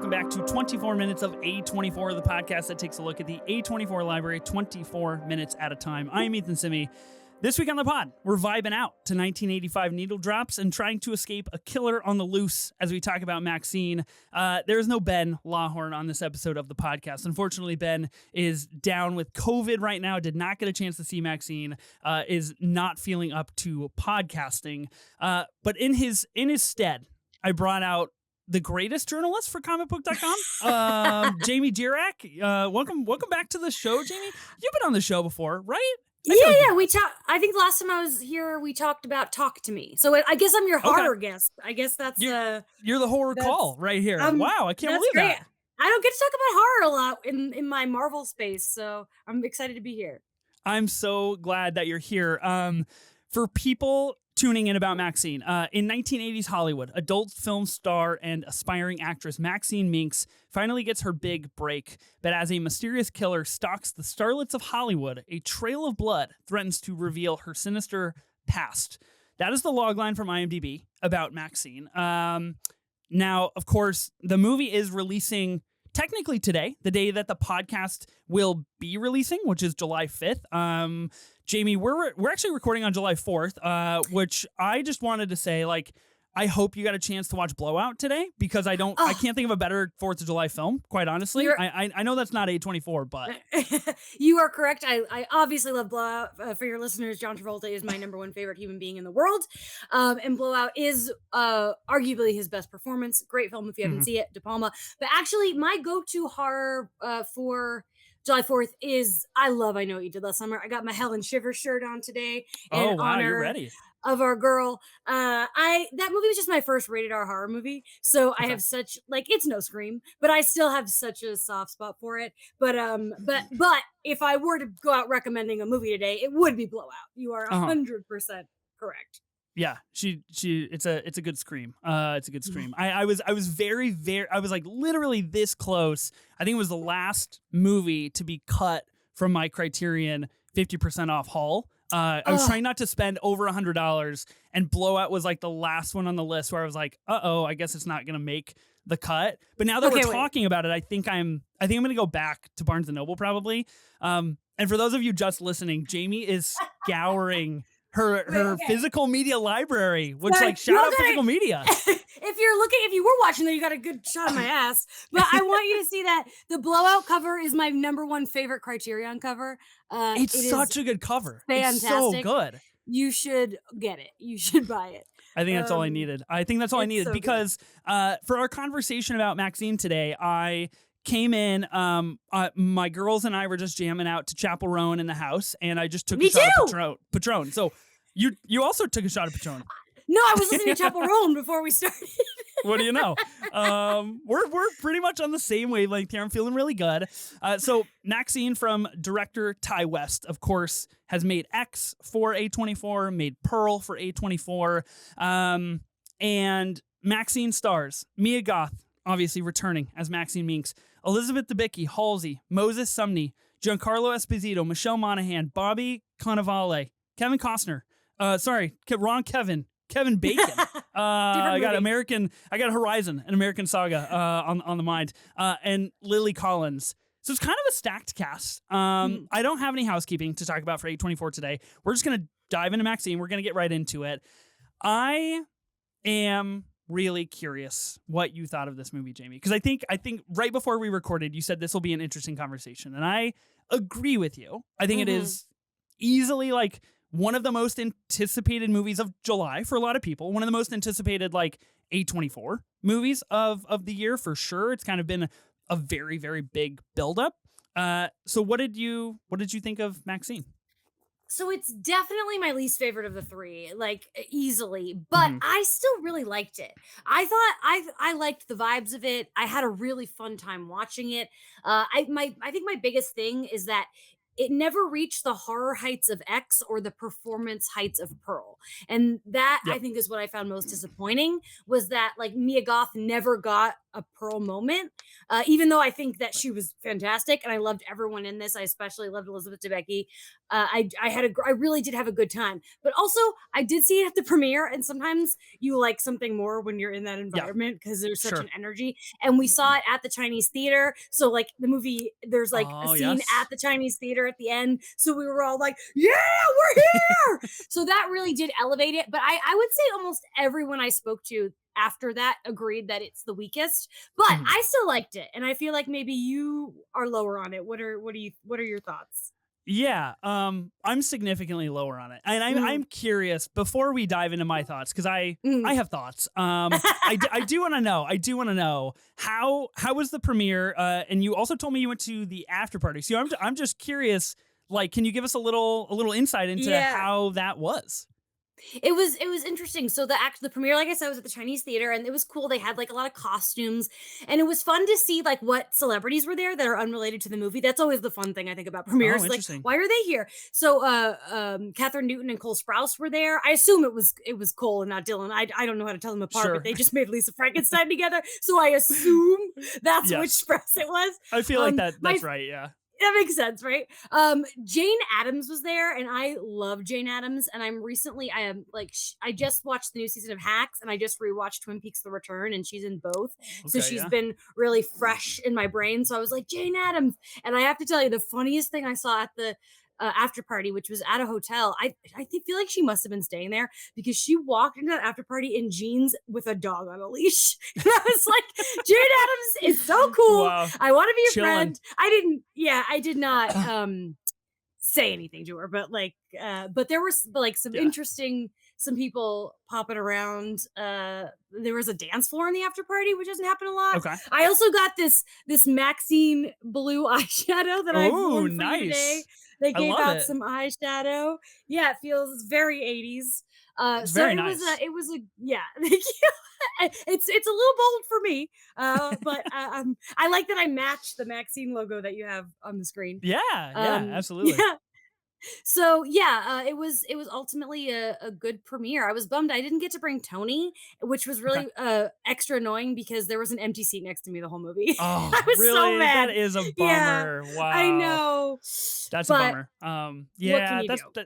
welcome back to 24 Minutes of A24, the podcast that takes a look at the A24 library 24 minutes at a time. I'm Ethan Simi. This week on the pod, we're vibing out to 1985 needle drops and trying to escape a killer on the loose as we talk about Maxine. There's no Ben Lawhorn on this episode of the podcast. Unfortunately, Ben is down with COVID right now, did not get a chance to see Maxine, is not feeling up to podcasting. But in his stead, I brought out the greatest journalist for comicbook.com, Jamie Jirak. Welcome back to the show, Jamie. You've been on the show before, right? Yeah. We talked. I think last time I was here, we talked about Talk to Me. So I guess I'm your horror guest. I guess that's you're the horror call right here. Wow, I can't believe great. that. I don't get to talk about horror a lot in my Marvel space, so I'm excited to be here. I'm so glad that you're here. For people tuning in about Maxine, in 1980s Hollywood, adult film star and aspiring actress Maxine Minx finally gets her big break. But as a mysterious killer stalks the starlets of Hollywood, a trail of blood threatens to reveal her sinister past. That is the logline from IMDb about Maxine. Now, of course, the movie is releasing technically today, the day that the podcast will be releasing, which is July 5th. Jamie, we're actually recording on July 4th, which I just wanted to say, like, I hope you got a chance to watch Blowout today, because I can't think of a better 4th of July film, quite honestly. I know that's not A24, but you are correct. I obviously love Blowout. For your listeners, John Travolta is my number one favorite human being in the world. And Blowout is arguably his best performance. Great film if you haven't seen it, De Palma. But actually, my go-to horror for July 4th is I Know What You Did Last Summer. I got my Helen Shivers shirt on today. Oh, wow, you're ready. Of our girl. That movie was just my first rated R horror movie. So I have such, like, it's no Scream, but I still have such a soft spot for it. But if I were to go out recommending a movie today, it would be Blowout. You are 100% correct. Yeah, it's a good scream. It's a good scream. I was like literally this close. I think it was the last movie to be cut from my Criterion 50% off haul. I was trying not to spend over $100, and Blowout was like the last one on the list where I was like, I guess it's not gonna make the cut. But now that we're talking about it, I think I'm gonna go back to Barnes & Noble probably. And for those of you just listening, Jamie is scouring her physical media library, which shout out physical media. If you were watching that, you got a good shot of my ass. But I want you to see that the Blowout cover is my number one favorite Criterion cover. It's such a good cover. Fantastic. It's so good. You should get it. You should buy it. I think that's all I needed. Because for our conversation about Maxine today, I came in, my girls and I were just jamming out to Chapel Roan in the house, and I just took a shot of Patron. So you also took a shot of Patron. No, I was listening to Chapel Roan before we started. What do you know? We're pretty much on the same wavelength here. I'm feeling really good. So Maxine from director Ty West, of course, has made X for A24, made Pearl for A24, and Maxine stars Mia Goth, obviously returning as Maxine Minx, Elizabeth Debicki, Halsey, Moses Sumney, Giancarlo Esposito, Michelle Monaghan, Bobby Cannavale, Kevin Costner. Kevin Bacon. I got Horizon, an American Saga on the mind, and Lily Collins. So it's kind of a stacked cast. I don't have any housekeeping to talk about for A24 today. We're just going to dive into Maxine. We're going to get right into it. I am really curious what you thought of this movie, Jamie, because I think right before we recorded, you said this will be an interesting conversation, and I agree with you. I think it is easily like one of the most anticipated movies of July for a lot of people. One of the most anticipated like A24 movies of the year for sure. It's kind of been a very, very big buildup. So what did you think of Maxine? So it's definitely my least favorite of the three, like easily, but I still really liked it. I thought I liked the vibes of it. I had a really fun time watching it. I think my biggest thing is that it never reached the horror heights of X or the performance heights of Pearl. And that I think is what I found most disappointing, was that like Mia Goth never got a Pearl moment. Even though I think that she was fantastic and I loved everyone in this. I especially loved Elizabeth Debicki. I really did have a good time. But also, I did see it at the premiere, and sometimes you like something more when you're in that Yeah, environment because there's such sure. an energy. And we saw it at the Chinese theater, so like the movie, there's like a Oh, scene yes. at the Chinese theater at the end, so we were all like, "Yeah, we're here!" So that really did elevate it. But I would say almost everyone I spoke to after that agreed that it's the weakest, but Mhm. I still liked it, and I feel like maybe you are lower on it. What are your thoughts? Yeah, I'm significantly lower on it, and I'm Mm. curious before we dive into my thoughts because I Mm. have thoughts. I do want to know. I do want to know how was the premiere? And you also told me you went to the after party. So I'm just curious. Like, can you give us a little insight into Yeah. how that was? It was interesting. So the premiere, like I said, was at the Chinese theater, and it was cool. They had like a lot of costumes, and it was fun to see like what celebrities were there that are unrelated to the movie. That's always the fun thing I think about Oh, premieres. Like, interesting. why are they here? So Catherine Newton and Cole Sprouse were there. I assume it was Cole and not Dylan. I don't know how to tell them apart, but Sure. they just made Lisa Frankenstein together. So I assume that's which Yes, Sprouse it was. I feel like My that's right. Yeah. That makes sense, right? Jane Addams was there, and I love Jane Addams. And I am like, I just watched the new season of Hacks, and I just rewatched Twin Peaks: The Return, and she's in both, so Okay. she's Yeah. been really fresh in my brain. So I was like, Jane Addams, and I have to tell you, the funniest thing I saw at the after party, which was at a hotel, feel like she must have been staying there because she walked into that after party in jeans with a dog on a leash. And I was like, Jane Addams is so cool. Wow. I want to be a Chilling. friend. I did not say anything to her, but but there was like Yeah. some people popping around. There was a dance floor in the after party, which doesn't happen a lot. Okay. I also got this Maxine blue eyeshadow that I've Oh, worn for you today. nice. They I gave love out it. some eyeshadow. Yeah, it feels very 80s. It's So very nice. it was a yeah. Thank you. It's a little bold for me, but I like that I match the Maxine logo that you have on the screen. Yeah. Yeah. Absolutely. Yeah. So yeah, it was ultimately a good premiere. I was bummed I didn't get to bring Tony, which was Okay. really extra annoying because there was an empty seat next to me the whole movie. I Oh, was so really? That mad. is a Yeah, bummer. I Wow. know, That's a but bummer. what can Yeah, you do?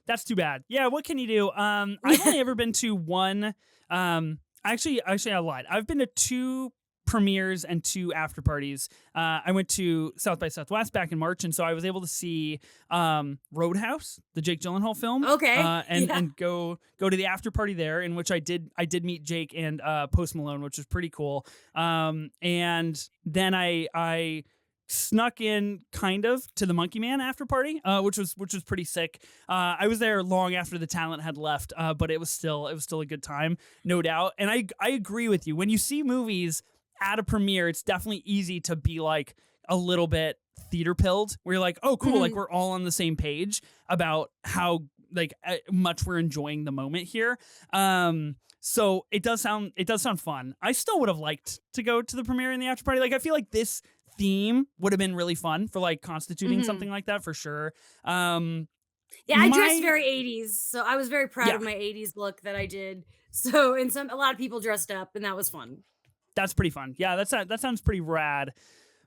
that's too bad. Yeah, what can you do? I've only ever been to one. Actually, I lied. I've been to two premieres and two after parties. I went to South by Southwest back in March, and so I was able to see Roadhouse, the Jake Gyllenhaal film, Okay, and yeah. and go to the after party there, in which I did meet Jake and Post Malone, which was pretty cool. And then I snuck in kind of to the Monkey Man after party, which was pretty sick. I was there long after the talent had left, but it was still a good time, no doubt. And I agree with you. When you see movies at a premiere, it's definitely easy to be like a little bit theater pilled, where you're like, oh, cool, like Mhm. we're all on the same page about how like much we're enjoying the moment here. So it does sound fun. I still would have liked to go to the premiere and the after party. Like, I feel like this theme would have been really fun for like constituting Mhm. something like that for sure. Um, Yeah, I dressed my very 80s, so I was very proud Yeah, of my 80s look that I did. So, and a lot of people dressed up, and that was fun. that's pretty fun. Yeah, that sounds pretty rad.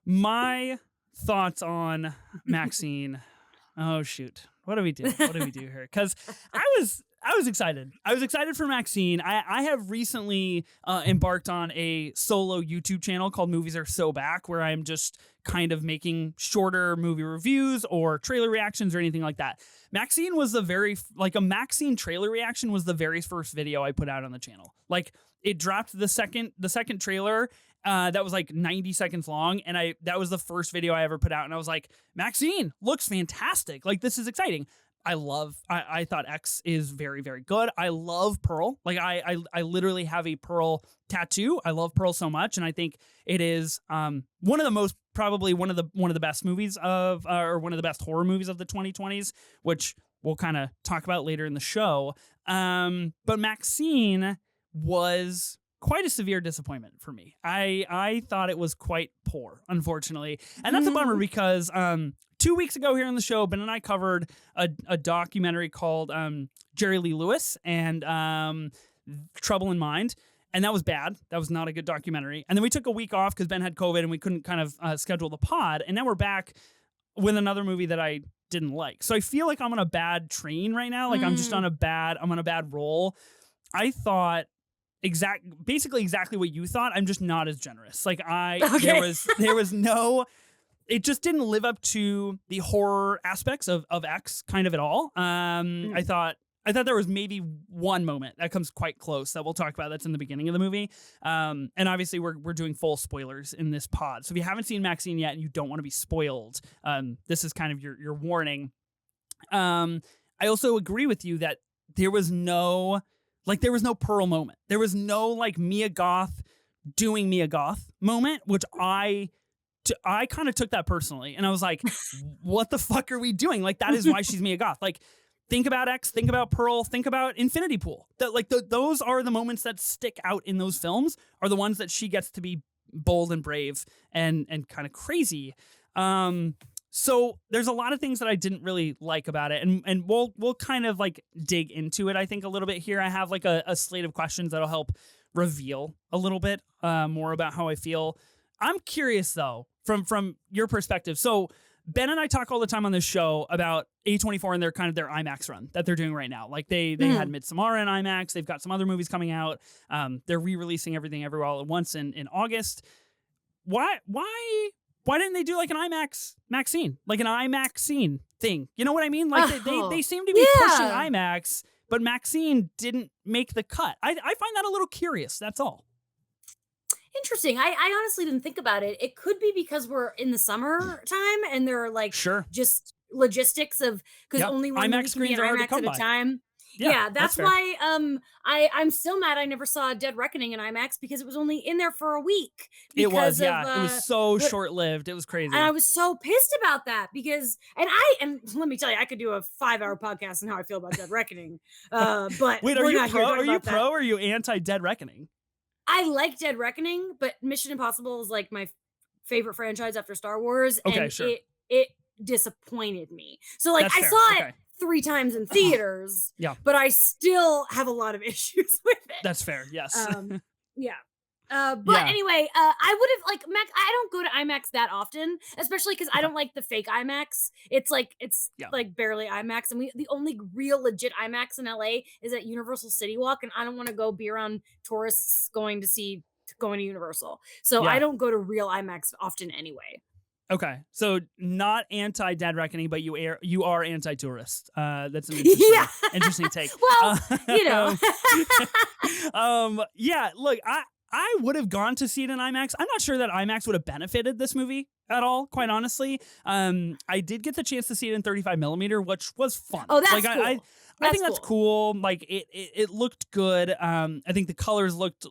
My thoughts on Maxine. Oh shoot. What do we do? What do we do here? Because I was excited. I was excited for Maxine. I have recently embarked on a solo YouTube channel called Movies Are So Back, where I'm just kind of making shorter movie reviews or trailer reactions or anything like that. Maxine was a Maxine trailer reaction was the very first video I put out on the channel. Like, it dropped the second trailer that was like 90 seconds long, and that was the first video I ever put out, and I was like, Maxine looks fantastic. Like, this is exciting. I thought X is very, very good. I love Pearl. Like, I literally have a Pearl tattoo. I love Pearl so much, and I think it is one of the most, probably one of the best movies of or one of the best horror movies of the 2020s, which we'll kind of talk about later in the show. But Maxine was quite a severe disappointment for me. I thought it was quite poor, unfortunately. And that's a bummer because 2 weeks ago here on the show, Ben and I covered a documentary called Jerry Lee Lewis and Trouble in Mind. And that was bad. That was not a good documentary. And then we took a week off because Ben had COVID and we couldn't kind of schedule the pod. And now we're back with another movie that I didn't like. So I feel like I'm on a bad train right now. Like I'm on a bad roll. I thought basically exactly what you thought. I'm just not as generous. Like there was no, it just didn't live up to the horror aspects of X kind of at all. I thought there was maybe one moment that comes quite close that we'll talk about. That's in the beginning of the movie. And obviously we're doing full spoilers in this pod. So if you haven't seen Maxine yet and you don't want to be spoiled, this is kind of your warning. I also agree with you that there was no Pearl moment. There was no like Mia Goth doing Mia Goth moment, which I kind of took that personally. And I was like, what the fuck are we doing? Like, that is why she's Mia Goth. Like, think about X, think about Pearl, think about Infinity Pool. That like those are the moments that stick out in those films, are the ones that she gets to be bold and brave and kind of crazy. So there's a lot of things that I didn't really like about it, and we'll kind of like dig into it, I think, a little bit here. I have like a slate of questions that'll help reveal a little bit more about how I feel. I'm curious though, from your perspective. So Ben and I talk all the time on this show about A24 and their IMAX run that they're doing right now. Like they had Midsommar in IMAX. They've got some other movies coming out. They're re-releasing Everything Everywhere All at Once in August. Why didn't they do like an IMAX Maxine, like an IMAXine thing? You know what I mean? Like they seem to be pushing IMAX, but Maxine didn't make the cut. I find that a little curious. That's all. Interesting. I honestly didn't think about it. It could be because we're in the summer time and there are like just logistics of because only one IMAX screens are IMAX at a time. Yeah, that's why I'm still mad I never saw Dead Reckoning in IMAX because it was only in there for a week. It was it was so short-lived. It was crazy. And I was so pissed about that because and let me tell you, I could do a 5-hour podcast on how I feel about Dead Reckoning. But wait, are you pro or are you anti Dead Reckoning? I like Dead Reckoning, but Mission Impossible is like my favorite franchise after Star Wars. Okay, and sure. It disappointed me. So like I saw it 3 times in theaters, but I still have a lot of issues with it. That's fair. Yes. Anyway, I would have like I don't go to IMAX that often, especially because I don't like the fake IMAX. It's like barely IMAX, and the only real legit IMAX in LA is at Universal City Walk, and I don't want to go be around tourists going to Universal, so I don't go to real IMAX often anyway. Okay, so not anti Dead Reckoning, but you are anti-tourist. That's an interesting take. Well, you know. Look, I would have gone to see it in IMAX. I'm not sure that IMAX would have benefited this movie at all, quite honestly. I did get the chance to see it in 35 millimeter, which was fun. Oh, that's cool. I think that's cool. Like it looked good. I think the colors looked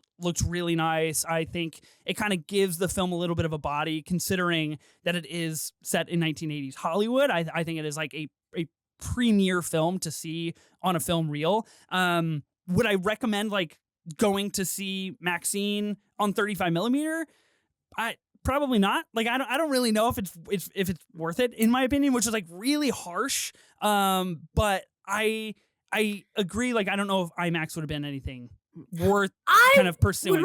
really nice. I think it kind of gives the film a little bit of a body, considering that it is set in 1980s Hollywood. I think it is like a premier film to see on a film reel. Would I recommend like going to see Maxine on 35 millimeter? Probably not. Like I don't really know if it's worth it, in my opinion, which is like really harsh. But I agree. Like I don't know if IMAX would have been anything worth kind of pursuing.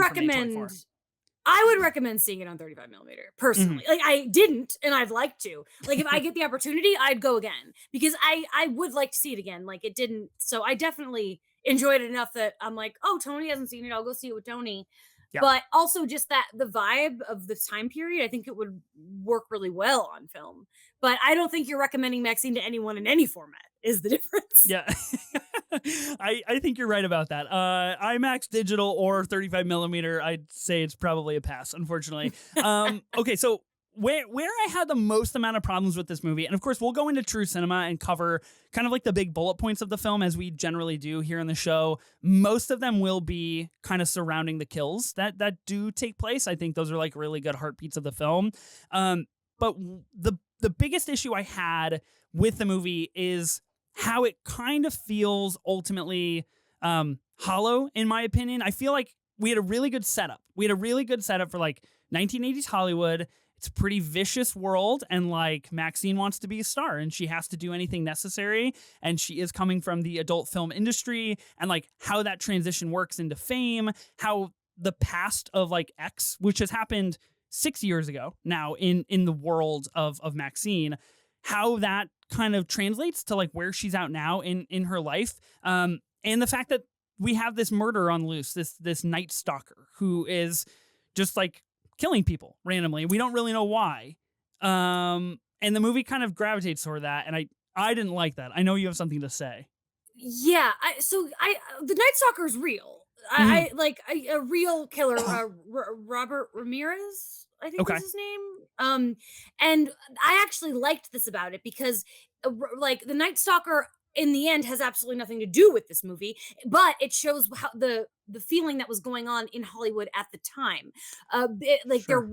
I would recommend seeing it on 35 millimeter personally. Like I didn't, and I'd like to. Like if I get the opportunity, I'd go again because I would like to see it again. Like it didn't. So I definitely enjoyed it enough that I'm like, oh, Tony hasn't seen it. I'll go see it with Tony. Yeah. But also just that the vibe of this time period, I think it would work really well on film. But I don't think you're recommending Maxine to anyone in any format is the difference. Yeah. I think you're right about that. IMAX digital or 35 millimeter, I'd say it's probably a pass, unfortunately. Okay, so where I had the most amount of problems with this movie, and of course we'll go into true cinema and cover kind of like the big bullet points of the film as we generally do here in the show. Most of them will be kind of surrounding the kills that do take place. I think those are like really good heartbeats of the film. But the biggest issue I had with the movie is how it kind of feels ultimately hollow, in my opinion. I feel like we had a really good setup. We had a really good setup for like 1980s Hollywood. It's a pretty vicious world, and like Maxine wants to be a star and she has to do anything necessary, and she is coming from the adult film industry, and like how that transition works into fame, how the past of like X, which has happened 6 years ago now in the world of Maxine, how that kind of translates to like where she's at now in her life, and the fact that we have this murderer on loose, this night stalker who is just like killing people randomly. We don't really know why. And the movie kind of gravitates toward that, and I didn't like that. I know you have something to say. Yeah, the Night Stalker is real. Mhm. I like a real killer, Robert Ramirez, I think Okay. was his name. And I actually liked this about it because, like, the Night Stalker in the end has absolutely nothing to do with this movie, but it shows how the feeling that was going on in Hollywood at the time. Like Sure.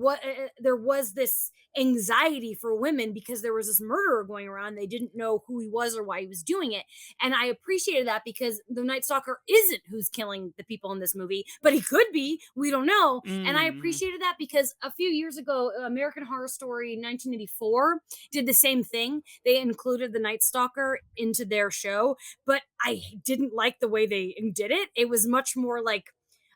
there was this anxiety for women because there was this murderer going around. They didn't know who he was or why he was doing it, and I appreciated that because the Night Stalker isn't who's killing the people in this movie, but he could be. We don't know. And I Mhm. appreciated that because a few years ago, American Horror Story 1984 did the same thing. They included the Night Stalker into their show, but I didn't like the way they did it. It was much more like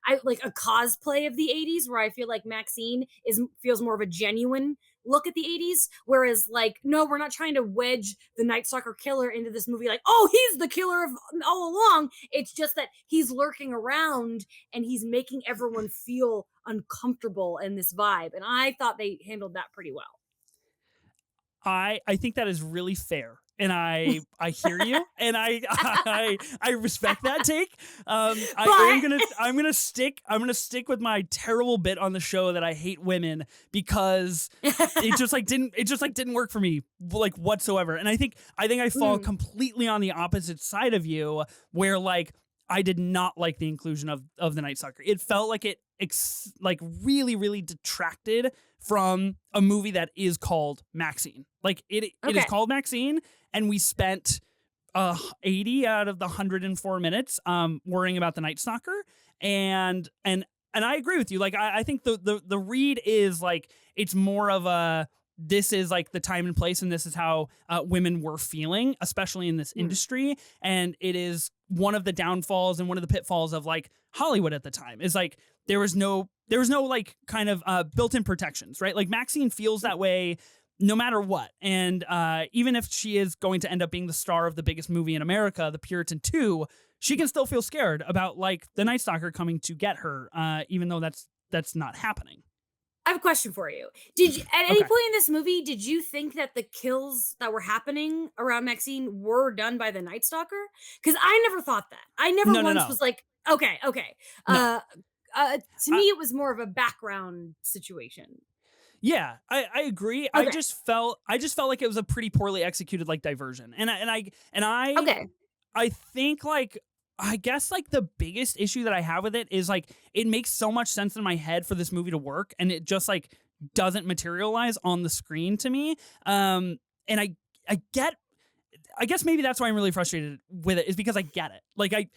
I like a cosplay of the 80s where I feel like Maxine is feels more of a genuine look at the 80s, whereas like no, we're not trying to wedge the Night Stalker killer into this movie like, oh, he's the killer of all along. It's just that he's lurking around and he's making everyone feel uncomfortable in this vibe, and I thought they handled that pretty well. I think that is really fair. And I hear you, and I respect that take. I am But gonna I'm gonna stick with my terrible bit on the show that I hate women because it just didn't work for me like whatsoever. And I think I fall Mm, completely on the opposite side of you, where like I did not like the inclusion of the Night Stalker. It felt like like really detracted from a movie that is called Maxine. Like it is okay. called Maxine, and we spent 80 out of the 104 minutes worrying about the Night Stalker, and I agree with you. Like I think the read is like it's more of a this is like the time and place, and this is how women were feeling, especially in this Mm, industry. And it is one of the downfalls and one of the pitfalls of like Hollywood at the time is like there was no like kind of built-in protections, right? Like Maxine feels that way no matter what. And even if she is going to end up being the star of the biggest movie in America, The Puritan 2, she can still feel scared about like the Night Stalker coming to get her, even though that's not happening. I have a question for you. Did you, at any Okay. point in this movie, did you think that the kills that were happening around Maxine were done by the Night Stalker? Because I never thought that. I never No, no, once no. was like, okay, okay. No. To I, me, it was more of a background situation. yeah, I agree. I Okay, just felt I just felt like it was a pretty poorly executed like diversion. And okay. I think like I guess like the biggest issue that I have with it is like it makes so much sense in my head for this movie to work, and it just like doesn't materialize on the screen to me. And I get I guess maybe that's why I'm really frustrated with it is because I get it. Like I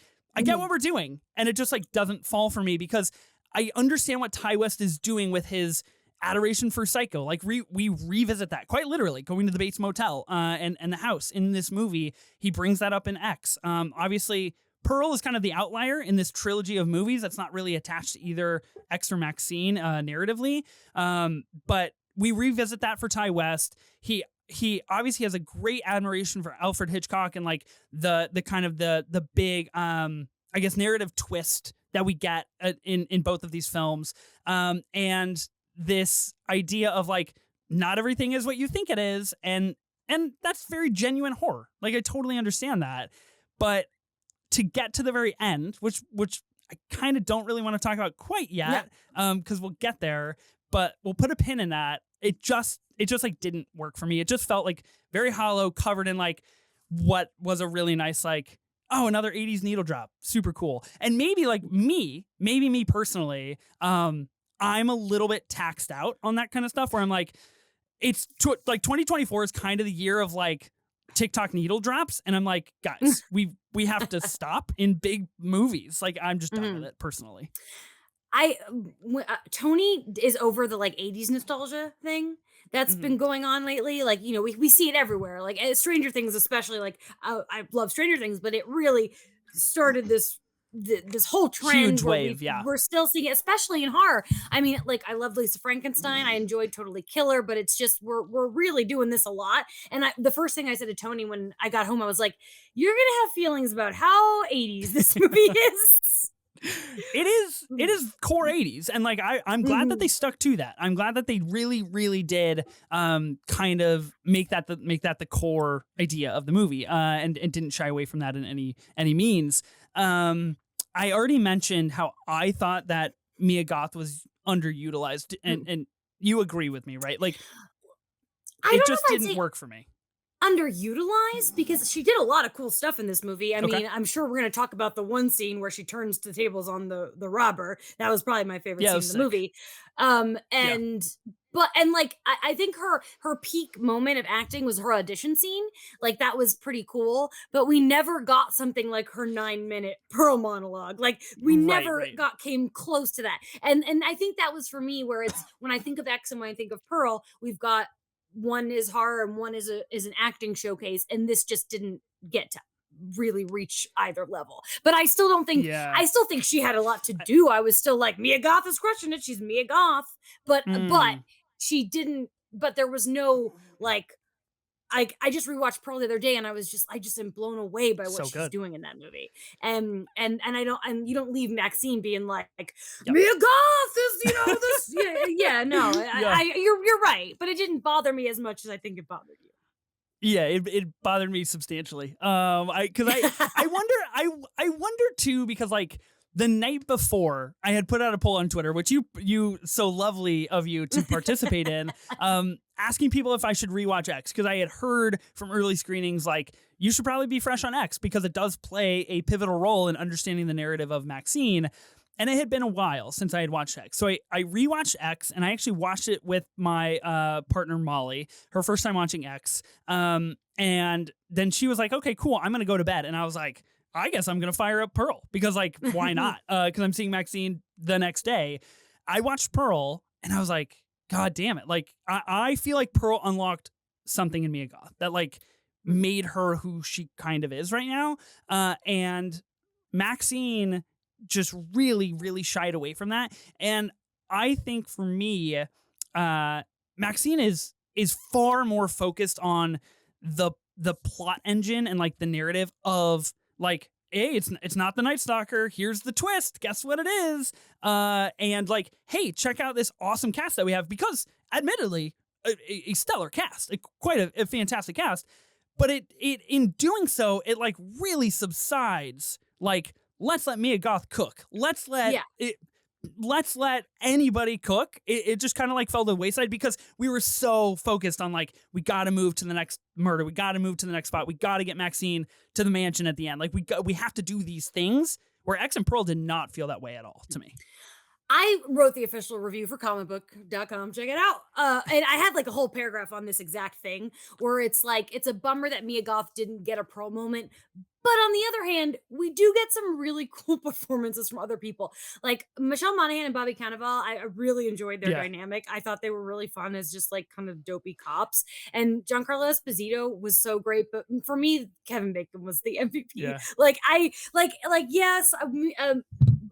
get Mhm. what we're doing, and it just like doesn't fall for me because I understand what Ty West is doing with his adoration for Psycho. Like we revisit that quite literally, going to the Bates Motel and the house in this movie. He brings that up in X. Obviously, Pearl is kind of the outlier in this trilogy of movies that's not really attached to either X or Maxine narratively. But we revisit that for Ty West. He obviously has a great admiration for Alfred Hitchcock and like the kind of the big I guess narrative twist that we get in both of these films, and this idea of like not everything is what you think it is, and that's very genuine horror. Like I totally understand that, but to get to the very end, which I kind of don't really want to talk about quite No, yet, because we'll get there, but we'll put a pin in that. It just like didn't work for me. It just felt like very hollow, covered in like what was a really nice like oh another 80s needle drop, super cool. And maybe like maybe me personally, I'm a little bit taxed out on that kind of stuff where I'm like like 2024 is kind of the year of like TikTok needle drops, and I'm like, guys, we have to stop in big movies. Like I'm just done with mhm. it personally. Tony is over the like 80s nostalgia thing that's Hmm. been going on lately. Like, we see it everywhere. Like Stranger Things, especially. Like, I love Stranger Things, but it really started this. this whole trend Huge where wave, yeah. we're still seeing it, especially in horror. I mean, like I love Lisa Frankenstein. I enjoyed Totally Killer, but it's just we're really doing this a lot. And the first thing I said to Tony when I got home, I was like, "You're gonna have feelings about how 80s this movie is." It is core 80s, and like I'm glad that they stuck to that. I'm glad that they really did kind of make that the core idea of the movie, and didn't shy away from that in any means. I already mentioned how I thought that Mia Goth was underutilized, and you agree with me, right? Like it just didn't work for me. Underutilized because she did a lot of cool stuff in this movie. I Okay. mean, I'm sure we're going to talk about the one scene where she turns the tables on the robber. That was probably my favorite Yeah, it scene was in the sick. movie. And but like I think her peak moment of acting was her audition scene. Like that was pretty cool, but we never got something like her 9-minute Pearl monologue. Like we never Right. came close to that. And I think that was for me where it's when I think of X and when I think of Pearl, we've got one is horror and one is an acting showcase, and this just didn't get to really reach either level. But I still don't think Yeah. I still think she had a lot to do. I was still like, Mia Goth is crushing it. She's Mia Goth. But she didn't, but there was no like I just rewatched Pearl the other day and I just am blown away by what So she's good. doing in that movie. And I don't, and you don't leave Maxine being like Yep. Mia Goth is, this no. Yeah. You're right, but it didn't bother me as much as I think it bothered you. Yeah, it bothered me substantially. I wonder too, because like the night before I had put out a poll on Twitter, which you so lovely of you to participate in, asking people if I should rewatch X, because I had heard from early screenings like you should probably be fresh on X because it does play a pivotal role in understanding the narrative of Maxine. And it had been a while since I had watched X. So I rewatched X, and I actually watched it with my partner, Molly, her first time watching X. And then she was like, okay, cool, I'm going to go to bed. And I was like, I guess I'm going to fire up Pearl because, like, why not? Because I'm seeing Maxine the next day. I watched Pearl, and I was like, God damn it. Like, I feel like Pearl unlocked something in Mia Goth that, like, made her who she kind of is right now. And Maxine just really shied away from that. And I think for me, Maxine is far more focused on the plot engine and like the narrative of like, hey, it's not the Night Stalker. Here's the twist. Guess what it is? And like, hey, check out this awesome cast that we have, because admittedly, a stellar cast, quite a fantastic cast. But it in doing so, it like really subsides like, let's let Mia Goth cook. Let's let anybody cook. It just kind of like fell to the wayside because we were so focused on like, we got to move to the next murder. We got to move to the next spot. We got to get Maxine to the mansion at the end. Like we have to do these things, where X and Pearl did not feel that way at all to me. I wrote the official review for comicbook.com. Check it out. And I had like a whole paragraph on this exact thing where it's like, it's a bummer that Mia Goth didn't get a Pearl moment. But on the other hand, we do get some really cool performances from other people. Like Michelle Monaghan and Bobby Cannavale, I really enjoyed their dynamic. I thought they were really fun as just like kind of dopey cops. And Giancarlo Esposito was so great. But for me, Kevin Bacon was the MVP. Yeah. Like, yes.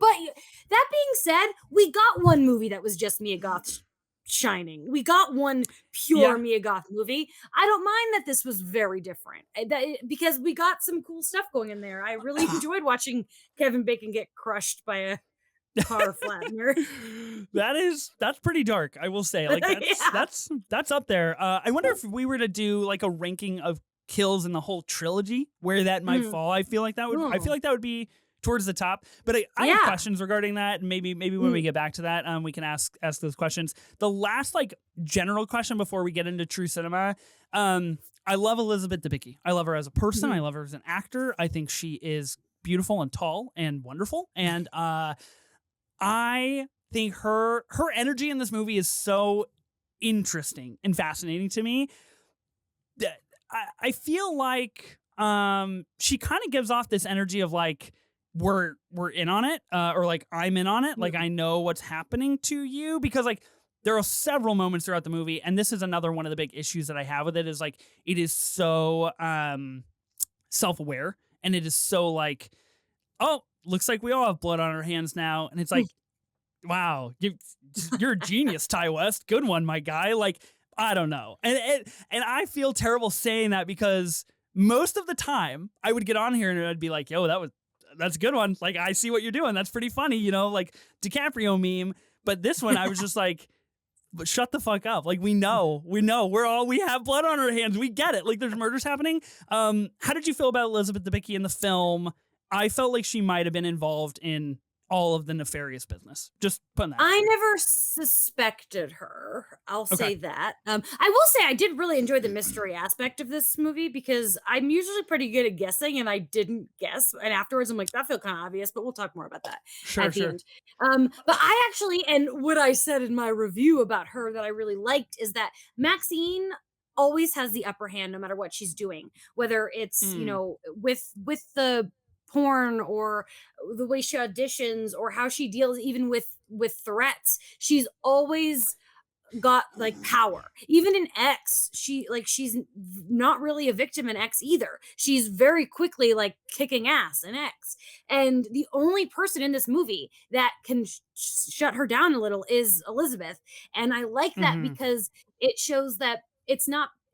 But that being said, we got one movie that was just Mia Goth shining. We got one pure Mia Goth movie. I don't mind that this was very different because we got some cool stuff going in there. I really enjoyed watching Kevin Bacon get crushed by a car flattener. That's pretty dark, I will say. Like that's up there. I wonder if we were to do like a ranking of kills in the whole trilogy, where that might fall. I feel like that would be towards the top. But I have questions regarding that. Maybe when we get back to that, we can ask those questions. The last like general question before we get into true cinema. I love Elizabeth Debicki. I love her as a person. I love her as an actor. I think she is beautiful and tall and wonderful. And I think her energy in this movie is so interesting and fascinating to me. I feel like she kind of gives off this energy of like, we're in on it, or like I'm in on it. Like I know what's happening to you, because like there are several moments throughout the movie, and this is another one of the big issues that I have with it, is like it is so self-aware, and it is so like, oh, looks like we all have blood on our hands now. And it's like, wow, you're a genius, Ty West. Good one, my guy. Like, I don't know. And I feel terrible saying that because most of the time I would get on here and I'd be like, yo, that's a good one. Like, I see what you're doing. That's pretty funny, you know, like DiCaprio meme. But this one, I was just like, but shut the fuck up. Like, we know we have blood on our hands. We get it. Like, there's murders happening. How did you feel about Elizabeth Debicki in the film? I felt like she might have been involved in all of the nefarious business. Just putting that. I never suspected her. I'll say that. I will say I did really enjoy the mystery aspect of this movie because I'm usually pretty good at guessing, and I didn't guess. And afterwards, I'm like, that felt kind of obvious, but we'll talk more about that at the end. But I actually, and what I said in my review about her that I really liked is that Maxine always has the upper hand no matter what she's doing, whether it's you know with the porn or the way she auditions or how she deals even with threats. She's always got like power. Even in X, she's not really a victim in X either. She's very quickly like kicking ass in X. And the only person in this movie that can shut her down a little is Elizabeth. And I like that because it shows that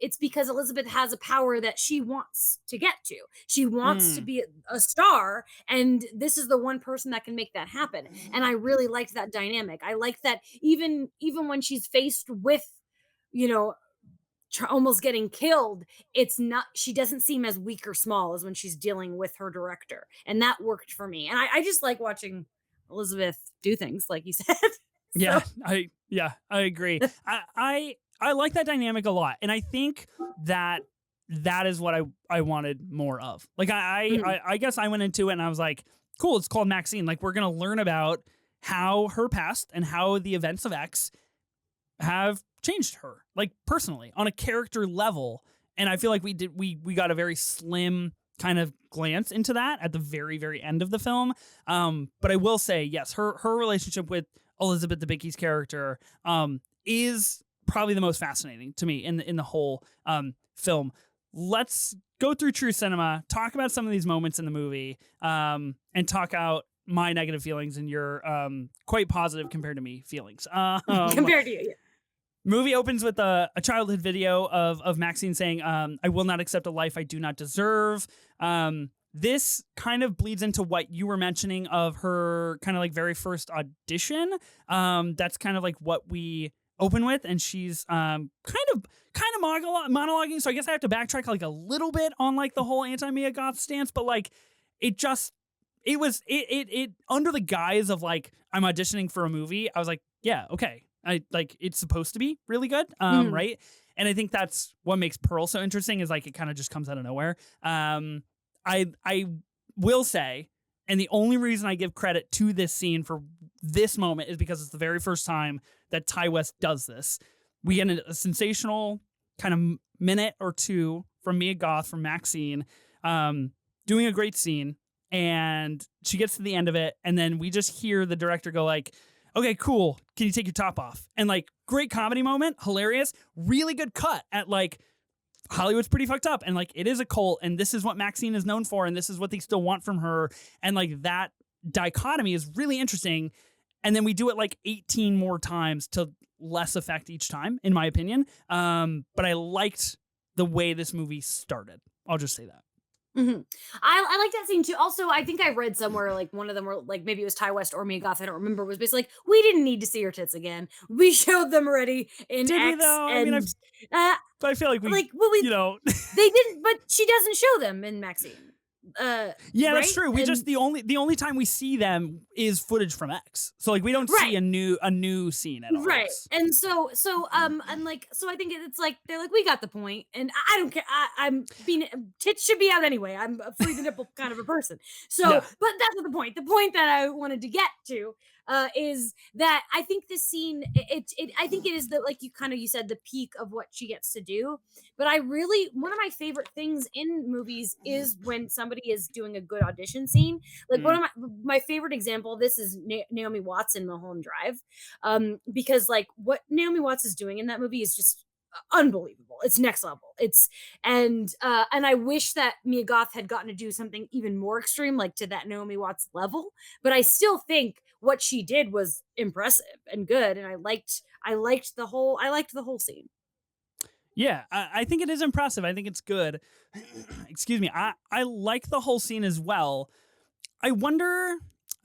it's because Elizabeth has a power that she wants to get to. She wants to be a star, and this is the one person that can make that happen. And I really liked that dynamic. I like that even when she's faced with, you know, almost getting killed, she doesn't seem as weak or small as when she's dealing with her director. And that worked for me. And I just like watching Elizabeth do things, like you said. Yeah, I agree. I like that dynamic a lot, and I think that is what I wanted more of. Like, I guess I went into it and I was like, cool, it's called Maxine. Like, we're gonna learn about how her past and how the events of X have changed her, like personally, on a character level. And I feel like we got a very slim kind of glance into that at the very, very end of the film. But I will say, yes, her relationship with Elizabeth Debicki's character is probably the most fascinating to me in the whole film. Let's go through True Cinema, talk about some of these moments in the movie, and talk out my negative feelings and your quite positive compared to me feelings. Compared to you, yeah. Movie opens with a childhood video of Maxine saying, I will not accept a life I do not deserve. This kind of bleeds into what you were mentioning of her kind of like very first audition. That's kind of like what we open with, and she's kind of monologuing. So I guess I have to backtrack like a little bit on like the whole anti-Mia Goth stance, but like it was under the guise of like I'm auditioning for a movie. I was like, yeah, okay. I like it's supposed to be really good, right? And I think that's what makes Pearl so interesting is like it kind of just comes out of nowhere. I will say, and the only reason I give credit to this scene for this moment is because it's the very first time that Ty West does this. We get a sensational kind of minute or two from Mia Goth, from Maxine, doing a great scene, and she gets to the end of it, and then we just hear the director go like, okay, cool, can you take your top off? And like, great comedy moment, hilarious, really good cut at like, Hollywood's pretty fucked up, and like it is a cult, and this is what Maxine is known for, and this is what they still want from her, and like that dichotomy is really interesting. And then we do it like 18 more times to less effect each time, in my opinion. But I liked the way this movie started. I'll just say that. I like that scene too. Also, I think I read somewhere like one of them were like maybe it was Ty West or Mia Goth. I don't remember. Was basically like we didn't need to see her tits again. We showed them already in Did X. We though? And, I mean, but I feel like we you know, they didn't. But she doesn't show them in Maxine. Yeah, right? That's true. We just the only time we see them is footage from X. So like we don't see a new scene at all. Right. And so and like so I think it's like they're like we got the point, and I don't care. I'm being tits should be out anyway. I'm a free the nipple kind of a person. So but that's not the point. The point that I wanted to get to is that I think this scene I think it is the like you said the peak of what she gets to do. But I really one of my favorite things in movies is when somebody is doing a good audition scene. Like one of my favorite example of this is Naomi Watts in Mulholland Drive, because like what Naomi Watts is doing in that movie is just unbelievable. It's next level. And I wish that Mia Goth had gotten to do something even more extreme, like to that Naomi Watts level. But I still think what she did was impressive and good, and I liked the whole scene. Yeah, I think it is impressive. I think it's good. Excuse me. I like the whole scene as well. I wonder,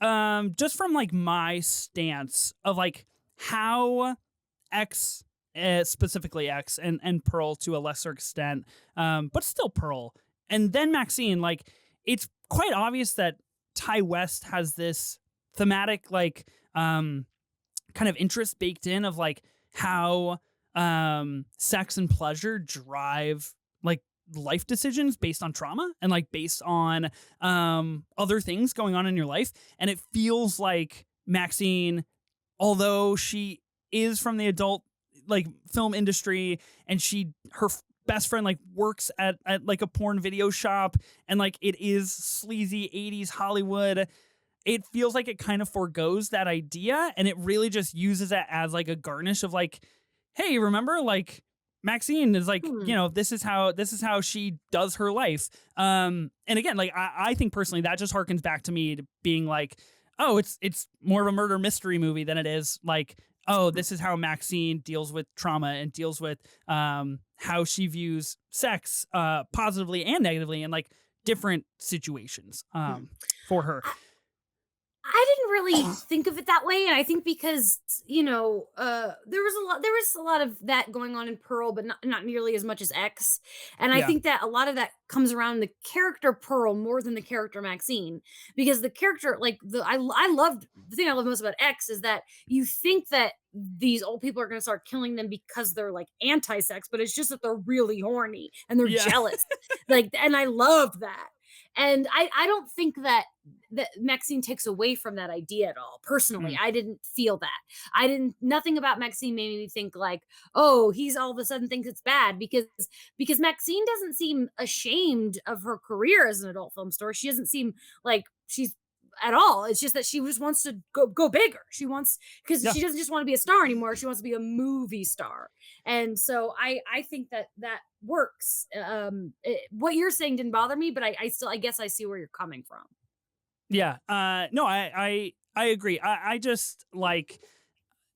just from like my stance of like how X, specifically X and Pearl to a lesser extent, but still Pearl, and then Maxine. Like, it's quite obvious that Ty West has this thematic like kind of interest baked in of like how sex and pleasure drive like life decisions based on trauma and like based on other things going on in your life. And it feels like Maxine, although she is from the adult like film industry, and her best friend like works at like a porn video shop, and like it is sleazy 80s Hollywood, it feels like it kind of forgoes that idea, and it really just uses it as like a garnish of like, hey, remember, like Maxine is like, Hmm. this is how she does her life. And again, like I think personally that just harkens back to me to being like, oh, it's more of a murder mystery movie than it is like, oh, this is how Maxine deals with trauma and deals with how she views sex positively and negatively in like different situations for her. I didn't really think of it that way, and I think because there was a lot of that going on in Pearl, but not nearly as much as X. And I Yeah. think that a lot of that comes around the character Pearl more than the character Maxine, because the character, like I loved the thing I love most about X is that you think that these old people are going to start killing them because they're like anti-sex, but it's just that they're really horny and they're Yeah. jealous, like, and I love that. And I don't think that Maxine takes away from that idea at all. Personally, Mm. I didn't feel that. I didn't. Nothing about Maxine made me think like, oh, he's all of a sudden thinks it's bad because Maxine doesn't seem ashamed of her career as an adult film star. She doesn't seem like she's at all. It's just that she just wants to go bigger. She wants, because Yeah. she doesn't just want to be a star anymore. She wants to be a movie star. And so I think that works. What you're saying didn't bother me, but I guess I see where you're coming from. Yeah. No, I agree. I just like